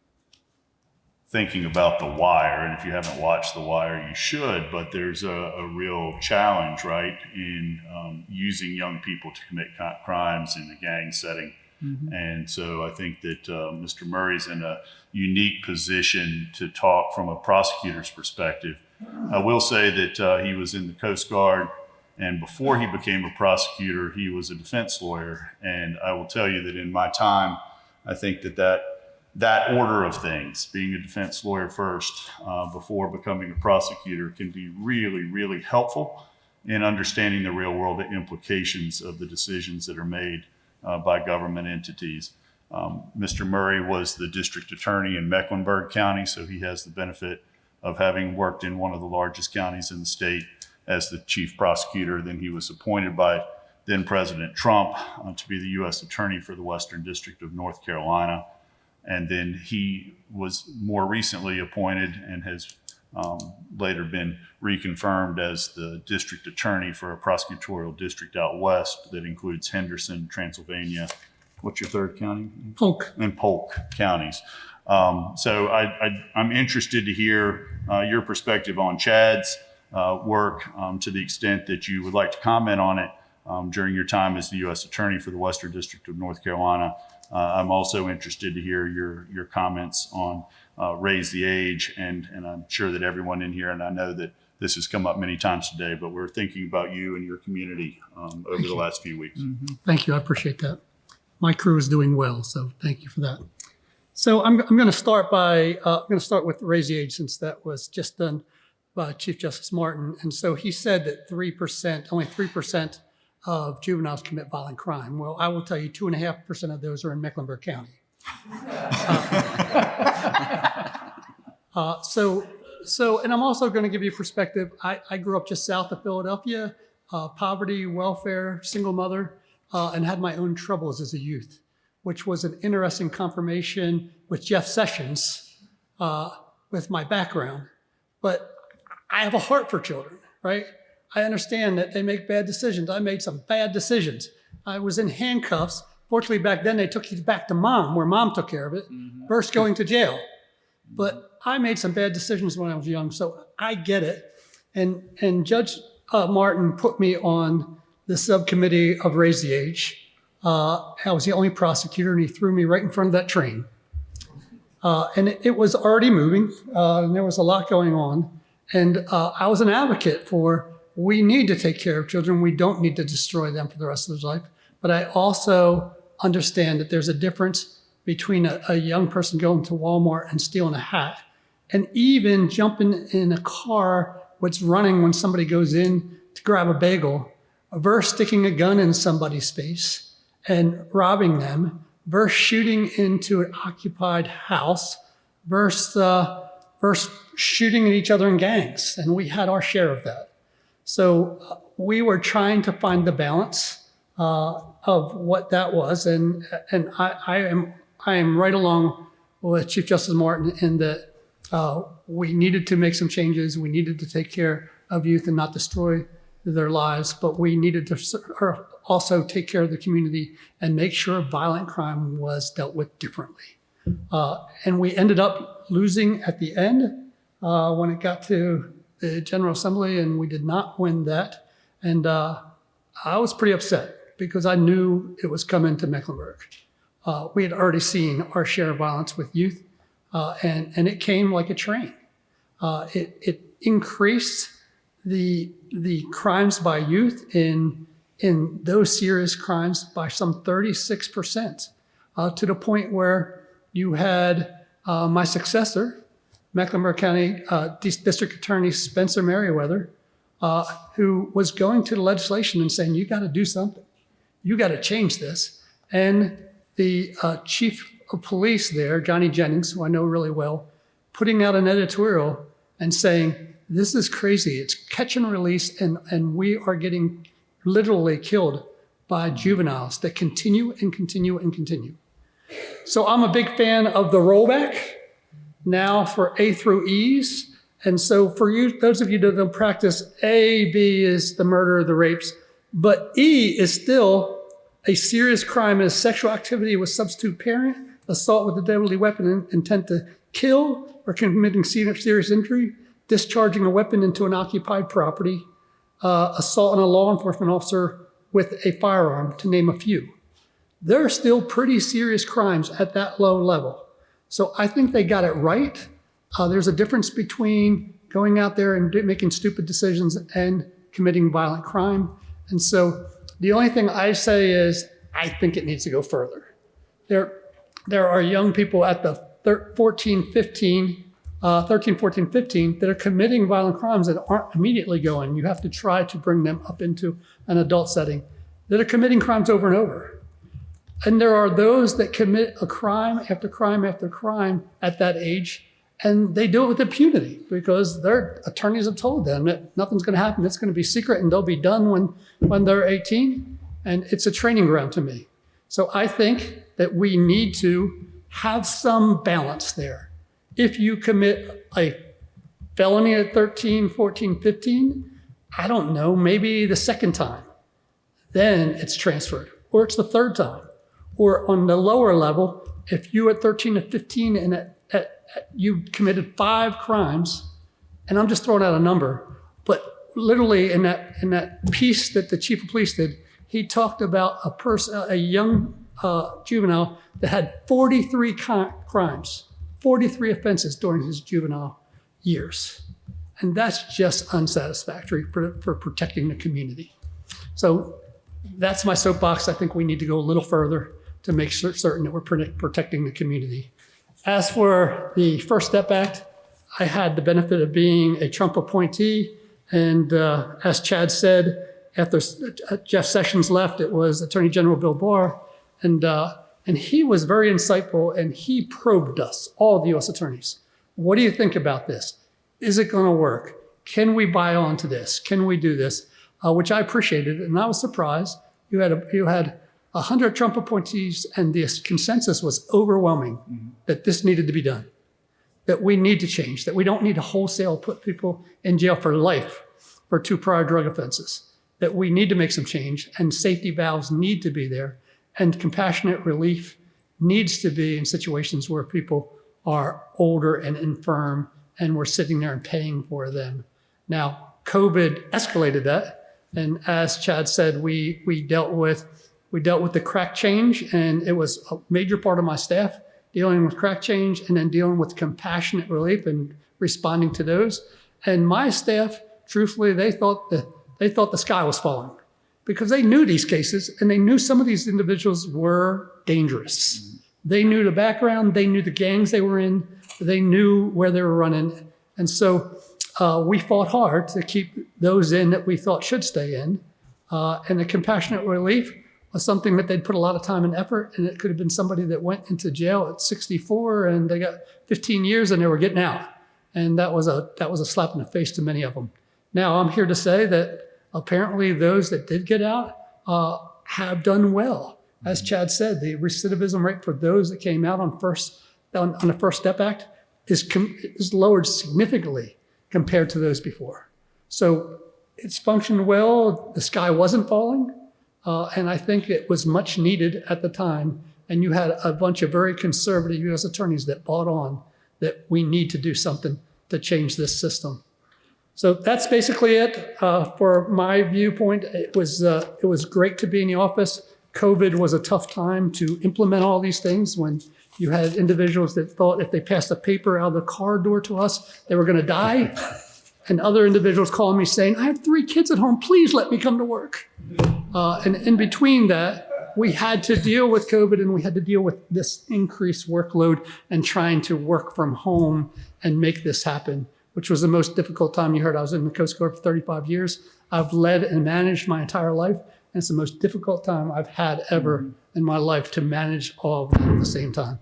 thinking about The Wire. And if you haven't watched The Wire, you should. But there's a real challenge, right, in using young people to commit crimes in a gang setting. Mm-hmm. And so I think that Mr. Murray's in a unique position to talk from a prosecutor's perspective. I will say that he was in the Coast Guard, and before he became a prosecutor, he was a defense lawyer. And I will tell you that in my time, I think that order of things, being a defense lawyer first before becoming a prosecutor, can be really, really helpful in understanding the real world implications of the decisions that are made by government entities. Mr. Murray was the district attorney in Mecklenburg County, so he has the benefit of having worked in one of the largest counties in the state as the chief prosecutor. Then he was appointed by then President Trump to be the U.S. attorney for the Western District of North Carolina. And then he was more recently appointed and has later been reconfirmed as the district attorney for a prosecutorial district out west that includes Henderson, Transylvania. What's your third county? Polk. And Polk counties. So I'm interested to hear your perspective on Chad's work to the extent that you would like to comment on it during your time as the U.S. attorney for the Western District of North Carolina. I'm also interested to hear your comments on raise the age, and I'm sure that everyone in here, and I know that this has come up many times today, but we're thinking about you and your community over the last few weeks. Mm-hmm. Thank you. I appreciate that. My crew is doing well, so thank you for that. So I'm going to start with raise the age, since that was just done by Chief Justice Martin. And so he said that only 3% of juveniles commit violent crime. Well, I will tell you 2.5% of those are in Mecklenburg County. And I'm also going to give you perspective. I grew up just south of Philadelphia, poverty, welfare, single mother, and had my own troubles as a youth, which was an interesting confirmation with Jeff Sessions with my background. But I have a heart for children, right? I understand that they make bad decisions. I made some bad decisions. I was in handcuffs. Fortunately, back then, they took you back to mom, where mom took care of it, versus going to jail. But I made some bad decisions when I was young, so I get it. And Judge Martin put me on the subcommittee of Raise the Age. I was the only prosecutor, and he threw me right in front of that train. And it was already moving, and there was a lot going on. And I was an advocate for, we need to take care of children. We don't need to destroy them for the rest of their life. But I also understand that there's a difference between a young person going to Walmart and stealing a hat, and even jumping in a car, what's running when somebody goes in to grab a bagel versus sticking a gun in somebody's face and robbing them versus shooting into an occupied house versus shooting at each other in gangs. And we had our share of that. So we were trying to find the balance of what that was. And I am right along with Chief Justice Martin in that we needed to make some changes. We needed to take care of youth and not destroy their lives, but we needed to also take care of the community and make sure violent crime was dealt with differently. And we ended up losing at the end when it got to the General Assembly, and we did not win that. And I was pretty upset because I knew it was coming to Mecklenburg. We had already seen our share of violence with youth, and it came like a train. It increased the crimes by youth in those serious crimes by some 36%, to the point where you had my successor, Mecklenburg County District Attorney Spencer Merriweather, who was going to the legislation and saying, you got to do something. You got to change this. And the chief of police there, Johnny Jennings, who I know really well, putting out an editorial and saying, this is crazy. It's catch and release, and we are getting literally killed by juveniles that continue and continue and continue. So I'm a big fan of the rollback now for A through E's. And so for you, those of you that don't practice, A, B is the murder, the rapes, but E is still a serious crime as sexual activity with substitute parent, assault with a deadly weapon, intent to kill, or committing serious injury, discharging a weapon into an occupied property, assault on a law enforcement officer with a firearm, to name a few. There are still pretty serious crimes at that low level. So I think they got it right. There's a difference between going out there and making stupid decisions and committing violent crime. And so the only thing I say is I think it needs to go further. There are young people at the 13, 14, 15 that are committing violent crimes that aren't immediately going. You have to try to bring them up into an adult setting that are committing crimes over and over. And there are those that commit a crime after crime after crime at that age, and they do it with impunity because their attorneys have told them that nothing's going to happen. It's going to be secret, and they'll be done when they're 18. And it's a training ground to me. So I think that we need to have some balance there. If you commit a felony at 13, 14, 15, I don't know, maybe the second time, then it's transferred, or it's the third time. Or on the lower level, if you at 13 to 15 and you committed 5 crimes, and I'm just throwing out a number, but literally in that piece that the chief of police did, he talked about a young juvenile that had 43 crimes, 43 offenses during his juvenile years. And that's just unsatisfactory for protecting the community. So that's my soapbox. I think we need to go a little further to make certain that we're protecting the community. As for the First Step Act, I had the benefit of being a Trump appointee. And as Chad said, after Jeff Sessions left, it was Attorney General Bill Barr. And he was very insightful, and he probed us, all the U.S. attorneys. What do you think about this? Is it going to work? Can we buy onto this? Can we do this? Which I appreciated, and I was surprised. You had 100 Trump appointees, and the consensus was overwhelming that this needed to be done, that we need to change, that we don't need to wholesale put people in jail for life for 2 prior drug offenses, that we need to make some change, and safety valves need to be there, and compassionate relief needs to be in situations where people are older and infirm, and we're sitting there and paying for them. Now, COVID escalated that, and as Chad said, we dealt with the crack change, and it was a major part of my staff dealing with crack change and then dealing with compassionate relief and responding to those. And my staff, truthfully, they thought the sky was falling because they knew these cases and they knew some of these individuals were dangerous. They knew the background, they knew the gangs they were in, they knew where they were running. And so we fought hard to keep those in that we thought should stay in. And the compassionate relief was something that they'd put a lot of time and effort, and it could have been somebody that went into jail at 64 and they got 15 years and they were getting out. And that was a slap in the face to many of them. Now I'm here to say that apparently those that did get out have done well. As Chad said, the recidivism rate for those that came out on the First Step Act is lowered significantly compared to those before. So it's functioned well. The sky wasn't falling. And I think it was much needed at the time. And you had a bunch of very conservative U.S. attorneys that bought on that we need to do something to change this system. So that's basically it for my viewpoint. It was great to be in the office. COVID was a tough time to implement all these things when you had individuals that thought if they passed a paper out of the car door to us, they were going to die. And other individuals calling me saying, I have 3 kids at home, please let me come to work. And in between that, we had to deal with COVID and we had to deal with this increased workload and trying to work from home and make this happen, which was the most difficult time. You heard I was in the Coast Guard for 35 years. I've led and managed my entire life. And it's the most difficult time I've had ever in my life to manage all of them at the same time.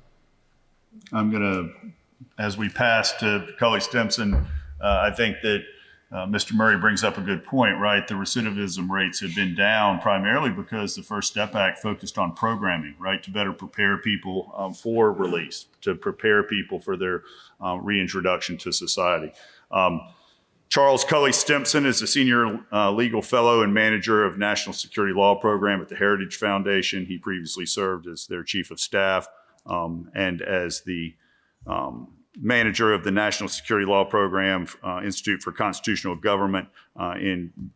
I'm going to, as we pass to Cully Stimson, I think that Mr. Murray brings up a good point, right? The recidivism rates have been down primarily because the First Step Act focused on programming, right, to better prepare people for release, to prepare people for their reintroduction to society. Charles Cully Stimson is a senior legal fellow and manager of National Security Law Program at the Heritage Foundation. He previously served as their chief of staff and as the manager of the National Security Law Program Institute for Constitutional Government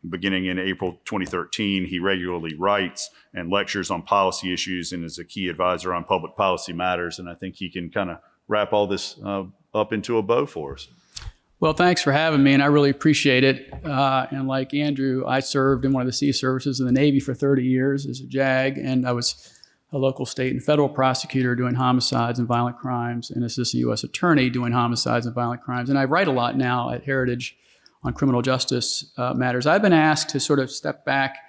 beginning in April 2013. He regularly writes and lectures on policy issues and is a key advisor on public policy matters. And I think he can kind of wrap all this up into a bow for us. Well, thanks for having me, and I really appreciate it. And like Andrew, I served in one of the sea services in the Navy for 30 years as a JAG, and I was a local state and federal prosecutor doing homicides and violent crimes, and assistant U.S. attorney doing homicides and violent crimes. And I write a lot now at Heritage on criminal justice matters. I've been asked to sort of step back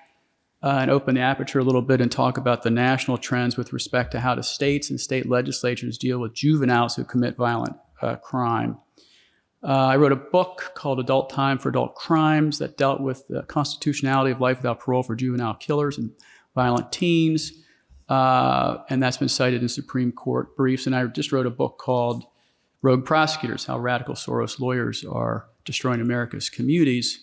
and open the aperture a little bit and talk about the national trends with respect to how the states and state legislatures deal with juveniles who commit violent crime. I wrote a book called Adult Time for Adult Crimes that dealt with the constitutionality of life without parole for juvenile killers and violent teens. And that's been cited in Supreme Court briefs. And I just wrote a book called Rogue Prosecutors, How Radical Soros Lawyers Are Destroying America's Communities.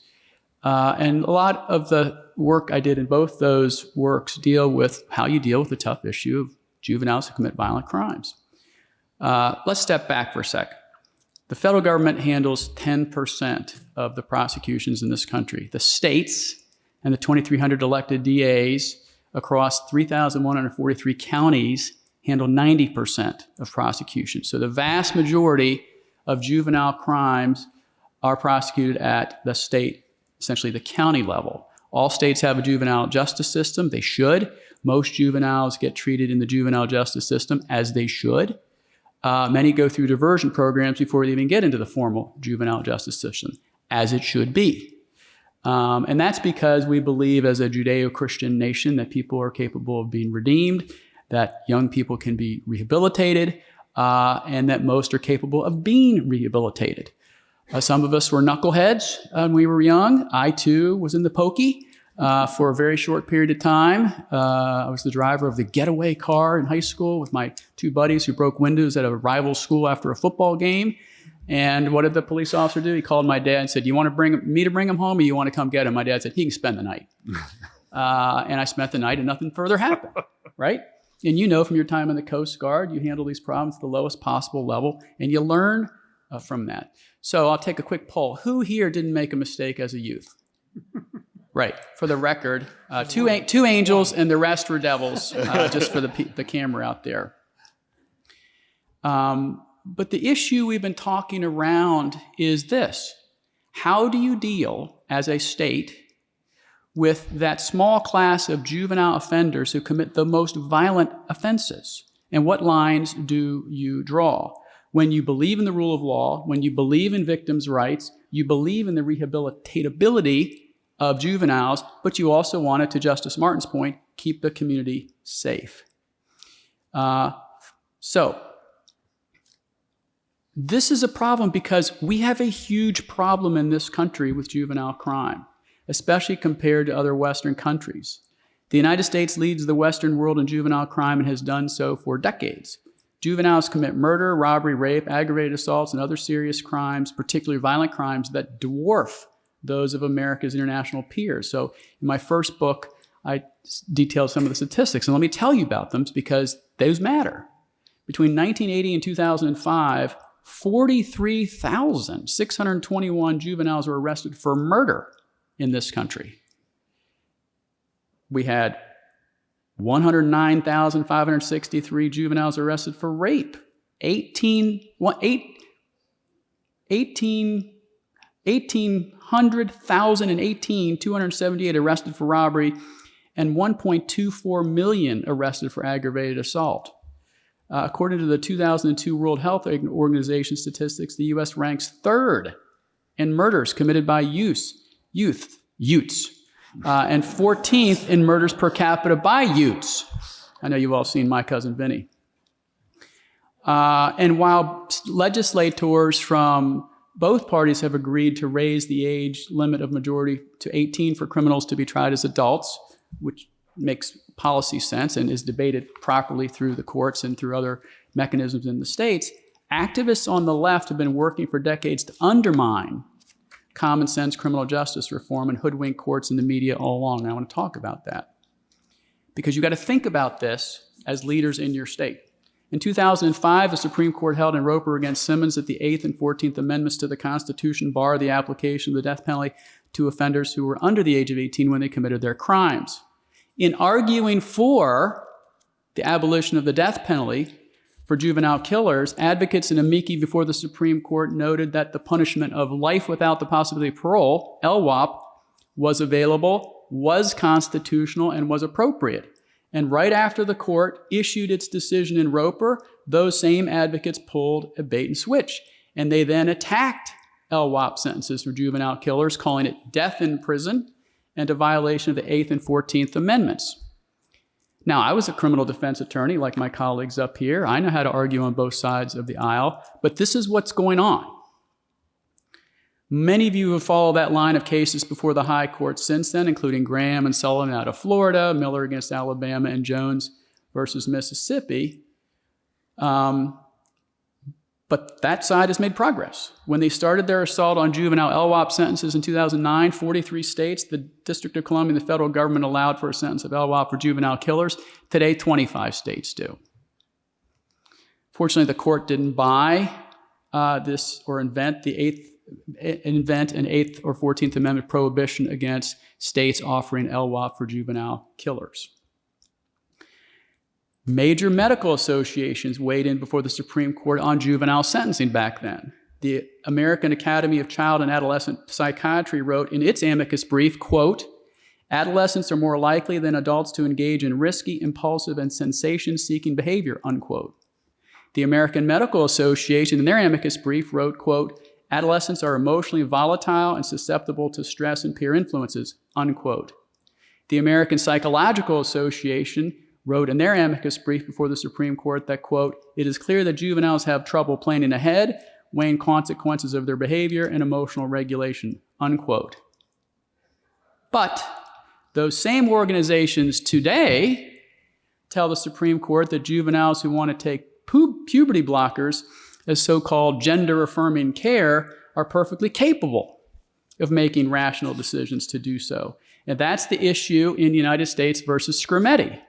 And a lot of the work I did in both those works deal with how you deal with the tough issue of juveniles who commit violent crimes. Let's step back for a sec. The federal government handles 10% of the prosecutions in this country. The states and the 2,300 elected DAs across 3,143 counties handle 90% of prosecutions. So the vast majority of juvenile crimes are prosecuted at the state, essentially the county level. All states have a juvenile justice system. They should. Most juveniles get treated in the juvenile justice system as they should. Many go through diversion programs before they even get into the formal juvenile justice system, as it should be. And that's because we believe as a Judeo-Christian nation that people are capable of being redeemed, that young people can be rehabilitated, and that most are capable of being rehabilitated. Some of us were knuckleheads when we were young. I, too, was in the pokey for a very short period of time. I was the driver of the getaway car in high school with my 2 buddies who broke windows at a rival school after a football game. And what did the police officer do? He called my dad and said, do you want to bring him home or you want to come get him? My dad said, he can spend the night. And I spent the night and nothing further happened, right? And you know from your time in the Coast Guard, you handle these problems at the lowest possible level and you learn from that. So I'll take a quick poll. Who here didn't make a mistake as a youth? Right. For the record, two angels and the rest were devils, just for the camera out there. But the issue we've been talking around is this. How do you deal as a state with that small class of juvenile offenders who commit the most violent offenses? And what lines do you draw? When you believe in the rule of law, when you believe in victims' rights, you believe in the rehabilitatability of juveniles, but you also want it, to Justice Martin's point, keep the community safe. So this is a problem because we have a huge problem in this country with juvenile crime, especially compared to other Western countries. The United States leads the Western world in juvenile crime and has done so for decades. Juveniles commit murder, robbery, rape, aggravated assaults, and other serious crimes, particularly violent crimes, that dwarf those of America's international peers. So in my first book, I detailed some of the statistics, and let me tell you about them because those matter. Between 1980 and 2005, 43,621 juveniles were arrested for murder in this country. We had 109,563 juveniles arrested for rape, 278 arrested for robbery, and 1.24 million arrested for aggravated assault. According to the 2002 World Health Organization statistics, the U.S. ranks third in murders committed by youths, and 14th in murders per capita by youths. I know you've all seen My Cousin Vinny. And while legislators from both parties have agreed to raise the age limit of majority to 18 for criminals to be tried as adults, which makes policy sense and is debated properly through the courts and through other mechanisms in the states, activists on the left have been working for decades to undermine common sense criminal justice reform and hoodwink courts and the media all along. And I want to talk about that because you got to think about this as leaders in your state. In 2005, the Supreme Court held in Roper against Simmons that the 8th and 14th Amendments to the Constitution bar the application of the death penalty to offenders who were under the age of 18 when they committed their crimes. In arguing for the abolition of the death penalty for juvenile killers, advocates and amici before the Supreme Court noted that the punishment of life without the possibility of parole, LWOP, was available, was constitutional, and was appropriate. And right after the court issued its decision in Roper, those same advocates pulled a bait and switch. And they then attacked LWOP sentences for juvenile killers, calling it death in prison and a violation of the 8th and 14th Amendments. Now, I was a criminal defense attorney like my colleagues up here. I know how to argue on both sides of the aisle, but this is what's going on. Many of you have followed that line of cases before the high court since then, including Graham and Sullivan out of Florida, Miller against Alabama, and Jones versus Mississippi. But that side has made progress. When they started their assault on juvenile LWOP sentences in 2009, 43 states, the District of Columbia, and the federal government allowed for a sentence of LWOP for juvenile killers. Today, 25 states do. Fortunately, the court didn't buy this or invent an 8th or 14th Amendment prohibition against states offering LWOP for juvenile killers. Major medical associations weighed in before the Supreme Court on juvenile sentencing back then. The American Academy of Child and Adolescent Psychiatry wrote in its amicus brief, quote, "Adolescents are more likely than adults to engage in risky, impulsive, and sensation-seeking behavior," unquote. The American Medical Association in their amicus brief wrote, quote, "Adolescents are emotionally volatile and susceptible to stress and peer influences," unquote. The American Psychological Association wrote in their amicus brief before the Supreme Court that, quote, "It is clear that juveniles have trouble planning ahead, weighing consequences of their behavior and emotional regulation," unquote. But those same organizations today tell the Supreme Court that juveniles who want to take puberty blockers as so-called gender-affirming care are perfectly capable of making rational decisions to do so. And that's the issue in the United States versus Scrimeti,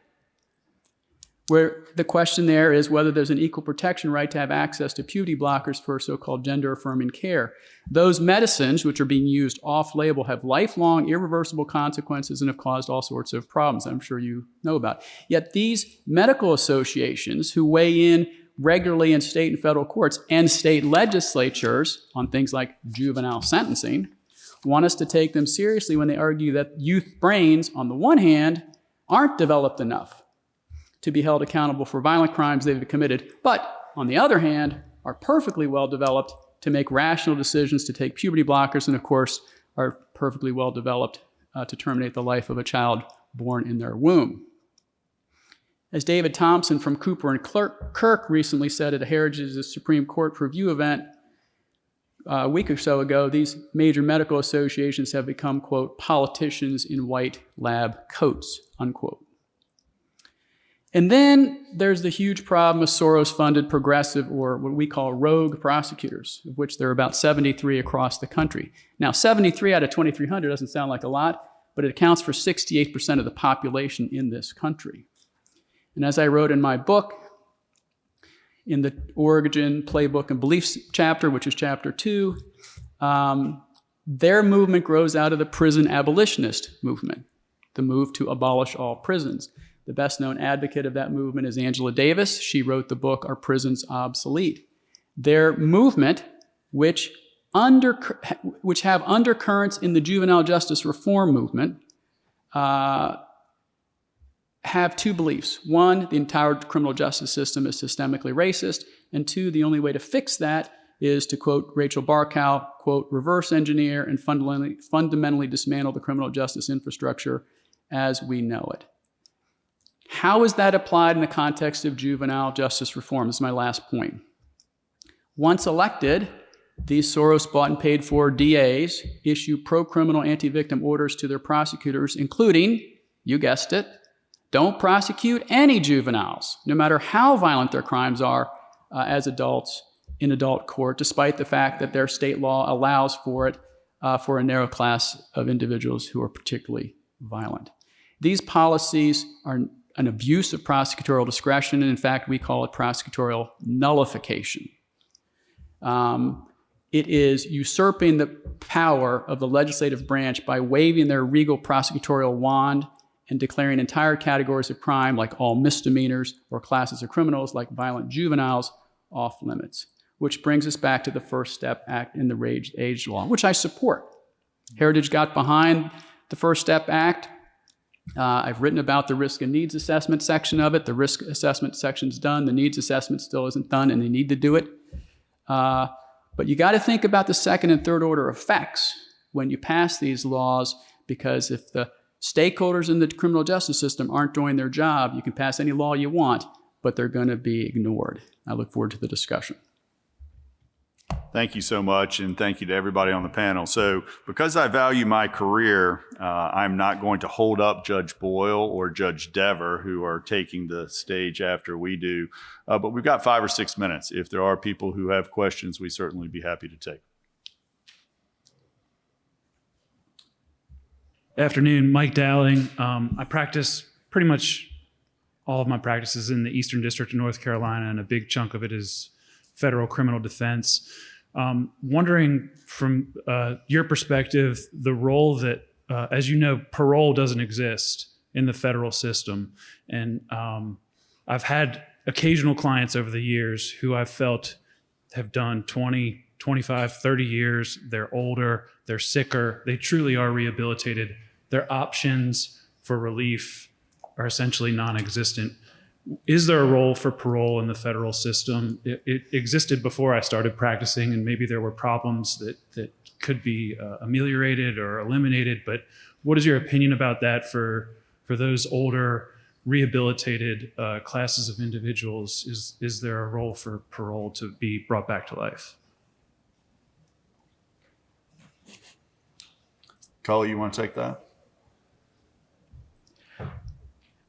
where the question there is whether there's an equal protection right to have access to puberty blockers for so-called gender-affirming care. Those medicines, which are being used off-label, have lifelong irreversible consequences and have caused all sorts of problems I'm sure you know about. Yet these medical associations who weigh in regularly in state and federal courts and state legislatures on things like juvenile sentencing want us to take them seriously when they argue that youth brains, on the one hand, aren't developed enough to be held accountable for violent crimes they've committed, but on the other hand, are perfectly well developed to make rational decisions, to take puberty blockers, and of course are perfectly well developed to terminate the life of a child born in their womb. As David Thompson from Cooper and Kirk recently said at a Heritage Supreme Court review event a week or so ago, these major medical associations have become, quote, politicians in white lab coats, unquote. And then there's the huge problem of Soros-funded progressive, or what we call rogue prosecutors, of which there are about 73 across the country. Now, 73 out of 2,300 doesn't sound like a lot, but it accounts for 68% of the population in this country. And as I wrote in my book, in the Origin, Playbook, and Beliefs chapter, which is chapter 2, their movement grows out of the prison abolitionist movement, the move to abolish all prisons. The best known advocate of that movement is Angela Davis. She wrote the book, Are Prisons Obsolete? Their movement, which have undercurrents in the juvenile justice reform movement, have two beliefs. One, the entire criminal justice system is systemically racist. And two, the only way to fix that is to, quote Rachel Barkow, quote, reverse engineer and fundamentally dismantle the criminal justice infrastructure as we know it. How is that applied in the context of juvenile justice reform? This is my last point. Once elected, these Soros bought and paid for DAs issue pro-criminal anti-victim orders to their prosecutors, including, you guessed it, don't prosecute any juveniles, no matter how violent their crimes are as adults in adult court, despite the fact that their state law allows for it for a narrow class of individuals who are particularly violent. These policies are an abuse of prosecutorial discretion, and in fact, we call it prosecutorial nullification. It is usurping the power of the legislative branch by waving their regal prosecutorial wand and declaring entire categories of crime, like all misdemeanors, or classes of criminals, like violent juveniles, off limits. Which brings us back to the First Step Act in the Raised Age Law, which I support. Heritage got behind the First Step Act. I've written about the risk and needs assessment section of it. The risk assessment section's done. The needs assessment still isn't done, and they need to do it. But you got to think about the second and third order effects when you pass these laws, because if the stakeholders in the criminal justice system aren't doing their job, you can pass any law you want, but they're going to be ignored. I look forward to the discussion. Thank you so much, and thank you to everybody on the panel. So because I value my career, I'm not going to hold up Judge Boyle or Judge Dever, who are taking the stage after we do, but we've got 5 or 6 minutes. If there are people who have questions, we certainly be happy to take. Afternoon, Mike Dowling. I practice pretty much all of my practices in the Eastern District of North Carolina, and a big chunk of it is federal criminal defense. Wondering from your perspective, the role that, as you know, parole doesn't exist in the federal system. And I've had occasional clients over the years who I've felt have done 20, 25, 30 years. They're older, they're sicker, they truly are rehabilitated. Their options for relief are essentially non-existent. Is there a role for parole in the federal system? It existed before I started practicing, and maybe there were problems that could be ameliorated or eliminated, but what is your opinion about that for those older, rehabilitated classes of individuals? Is there a role for parole to be brought back to life? Cully, you want to take that?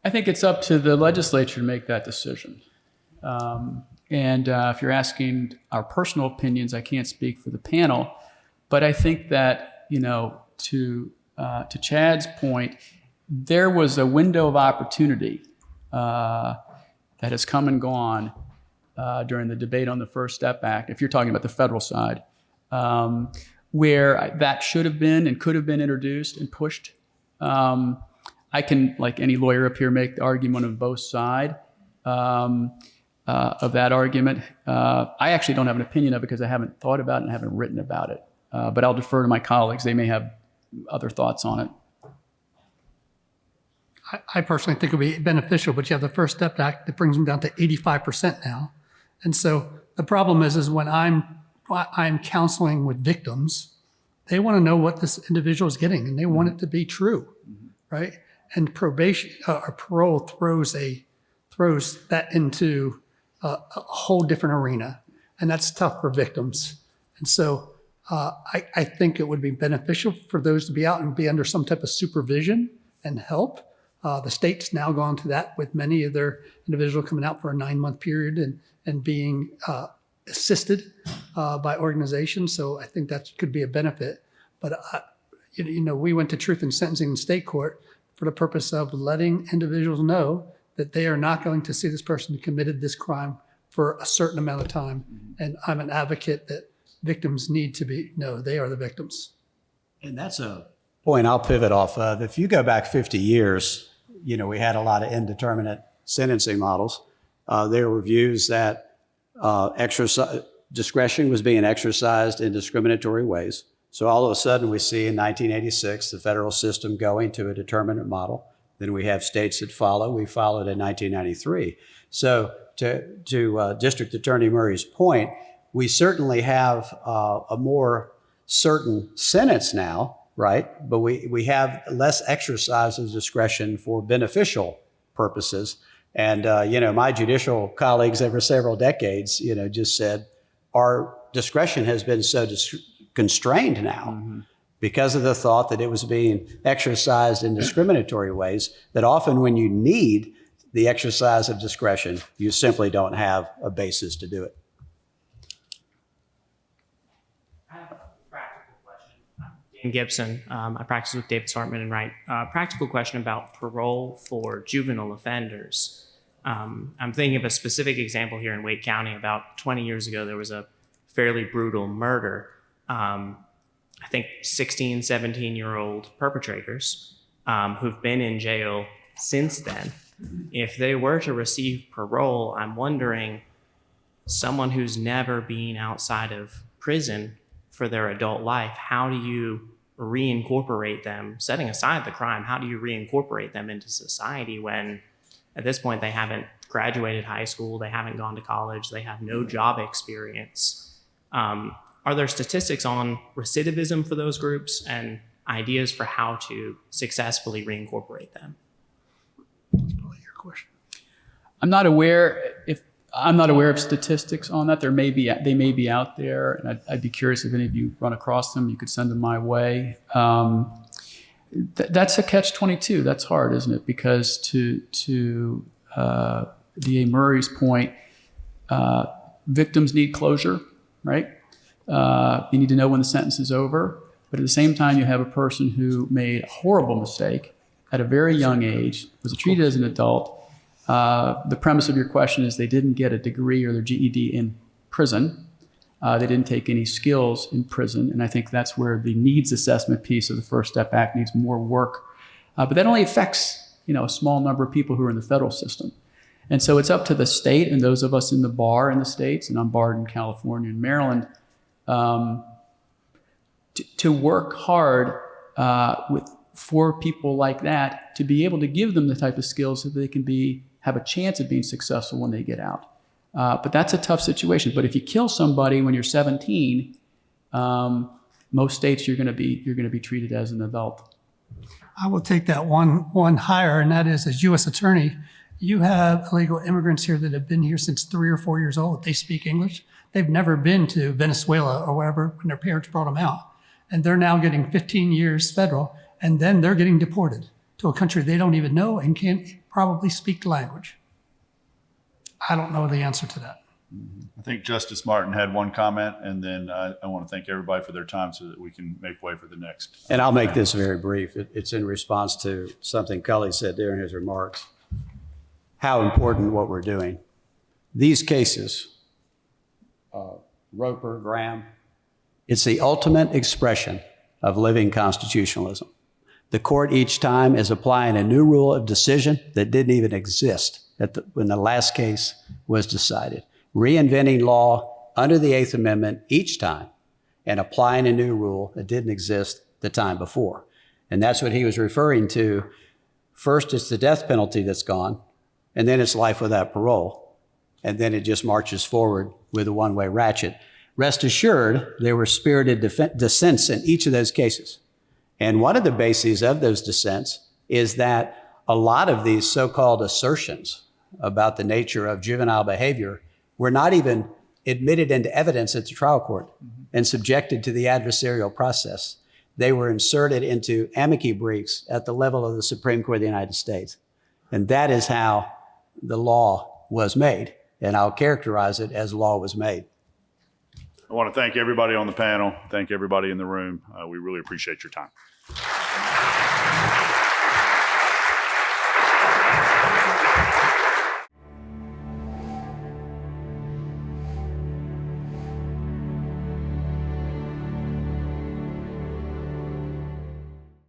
I think it's up to the legislature to make that decision. If you're asking our personal opinions, I can't speak for the panel, but I think that, to Chad's point, there was a window of opportunity that has come and gone during the debate on the First Step Act, if you're talking about the federal side, where that should have been and could have been introduced and pushed. I can, like any lawyer up here, make the argument of both sides of that argument. I actually don't have an opinion of it because I haven't thought about it and haven't written about it. But I'll defer to my colleagues. They may have other thoughts on it. I personally think it would be beneficial, but you have the First Step Act that brings them down to 85% now. And so the problem is when I'm counseling with victims, they want to know what this individual is getting, and they want it to be true, right? And probation or parole throws that into a whole different arena, and that's tough for victims. And so I think it would be beneficial for those to be out and be under some type of supervision and help. The state's now gone to that with many of their individuals coming out for a 9-month period and being assisted by organizations. So I think that could be a benefit. But we went to truth in sentencing in state court for the purpose of letting individuals know that they are not going to see this person who committed this crime for a certain amount of time. And I'm an advocate that victims need to know they are the victims. And that's a point I'll pivot off of. If you go back 50 years, we had a lot of indeterminate sentencing models. There were views that discretion was being exercised in discriminatory ways. So all of a sudden we see in 1986 the federal system going to a determinate model. Then we have states that follow. We followed in 1993. So to District Attorney Murray's point, we certainly have a more certain sentence now, right? But we have less exercise of discretion for beneficial purposes. And, my judicial colleagues over several decades, just said our discretion has been so constrained now because of the thought that it was being exercised in discriminatory ways, that often when you need the exercise of discretion, you simply don't have a basis to do it. I have a practical question. I'm Dan Gibson. I practice with Davis Hartman and Wright. Practical question about parole for juvenile offenders. I'm thinking of a specific example here in Wake County. About 20 years ago, there was a fairly brutal murder. I think 16, 17-year-old perpetrators who've been in jail since then. If they were to receive parole, I'm wondering, someone who's never been outside of prison for their adult life, how do you reincorporate them, setting aside the crime, how do you reincorporate them into society when at this point they haven't graduated high school, they haven't gone to college, they have no job experience? Are there statistics on recidivism for those groups and ideas for how to successfully reincorporate them? That's probably your question. I'm not aware of statistics on that. They may be out there, and I'd be curious if any of you run across them. You could send them my way. That's a catch-22. That's hard, isn't it? Because to D.A. Murray's point, victims need closure, right? You need to know when the sentence is over. But at the same time, you have a person who made a horrible mistake at a very young age, was treated as an adult. The premise of your question is they didn't get a degree or their GED in prison. They didn't take any skills in prison. And I think that's where the needs assessment piece of the First Step Act needs more work. But that only affects, a small number of people who are in the federal system. And so it's up to the state and those of us in the bar in the states, and I'm barred in California and Maryland, to work hard for people like that, to be able to give them the type of skills that they can have a chance of being successful when they get out. But that's a tough situation. But if you kill somebody when you're 17, most states you're going to be treated as an adult. I will take that one higher, and that is, as U.S. Attorney, you have illegal immigrants here that have been here since 3 or 4 years old. They speak English. They've never been to Venezuela or wherever when their parents brought them out. And they're now getting 15 years federal, and then they're getting deported to a country they don't even know and can't probably speak the language. I don't know the answer to that. I think Justice Martin had one comment, and then I want to thank everybody for their time so that we can make way for the next. And I'll make this very brief. It's in response to something Cully said during his remarks. How important what we're doing. These cases, Roper, Graham, it's the ultimate expression of living constitutionalism. The court each time is applying a new rule of decision that didn't even exist when the last case was decided. Reinventing law under the Eighth Amendment each time and applying a new rule that didn't exist the time before. And that's what he was referring to. First, it's the death penalty that's gone, and then it's life without parole. and then it just marches forward with a one-way ratchet. Rest assured, there were spirited dissents in each of those cases. And one of the bases of those dissents is that a lot of these so-called assertions about the nature of juvenile behavior were not even admitted into evidence at the trial court and subjected to the adversarial process. They were inserted into amici briefs at the level of the Supreme Court of the United States. And that is how the law was made. And I'll characterize it as law was made. I want to thank everybody on the panel, thank everybody in the room. We really appreciate your time.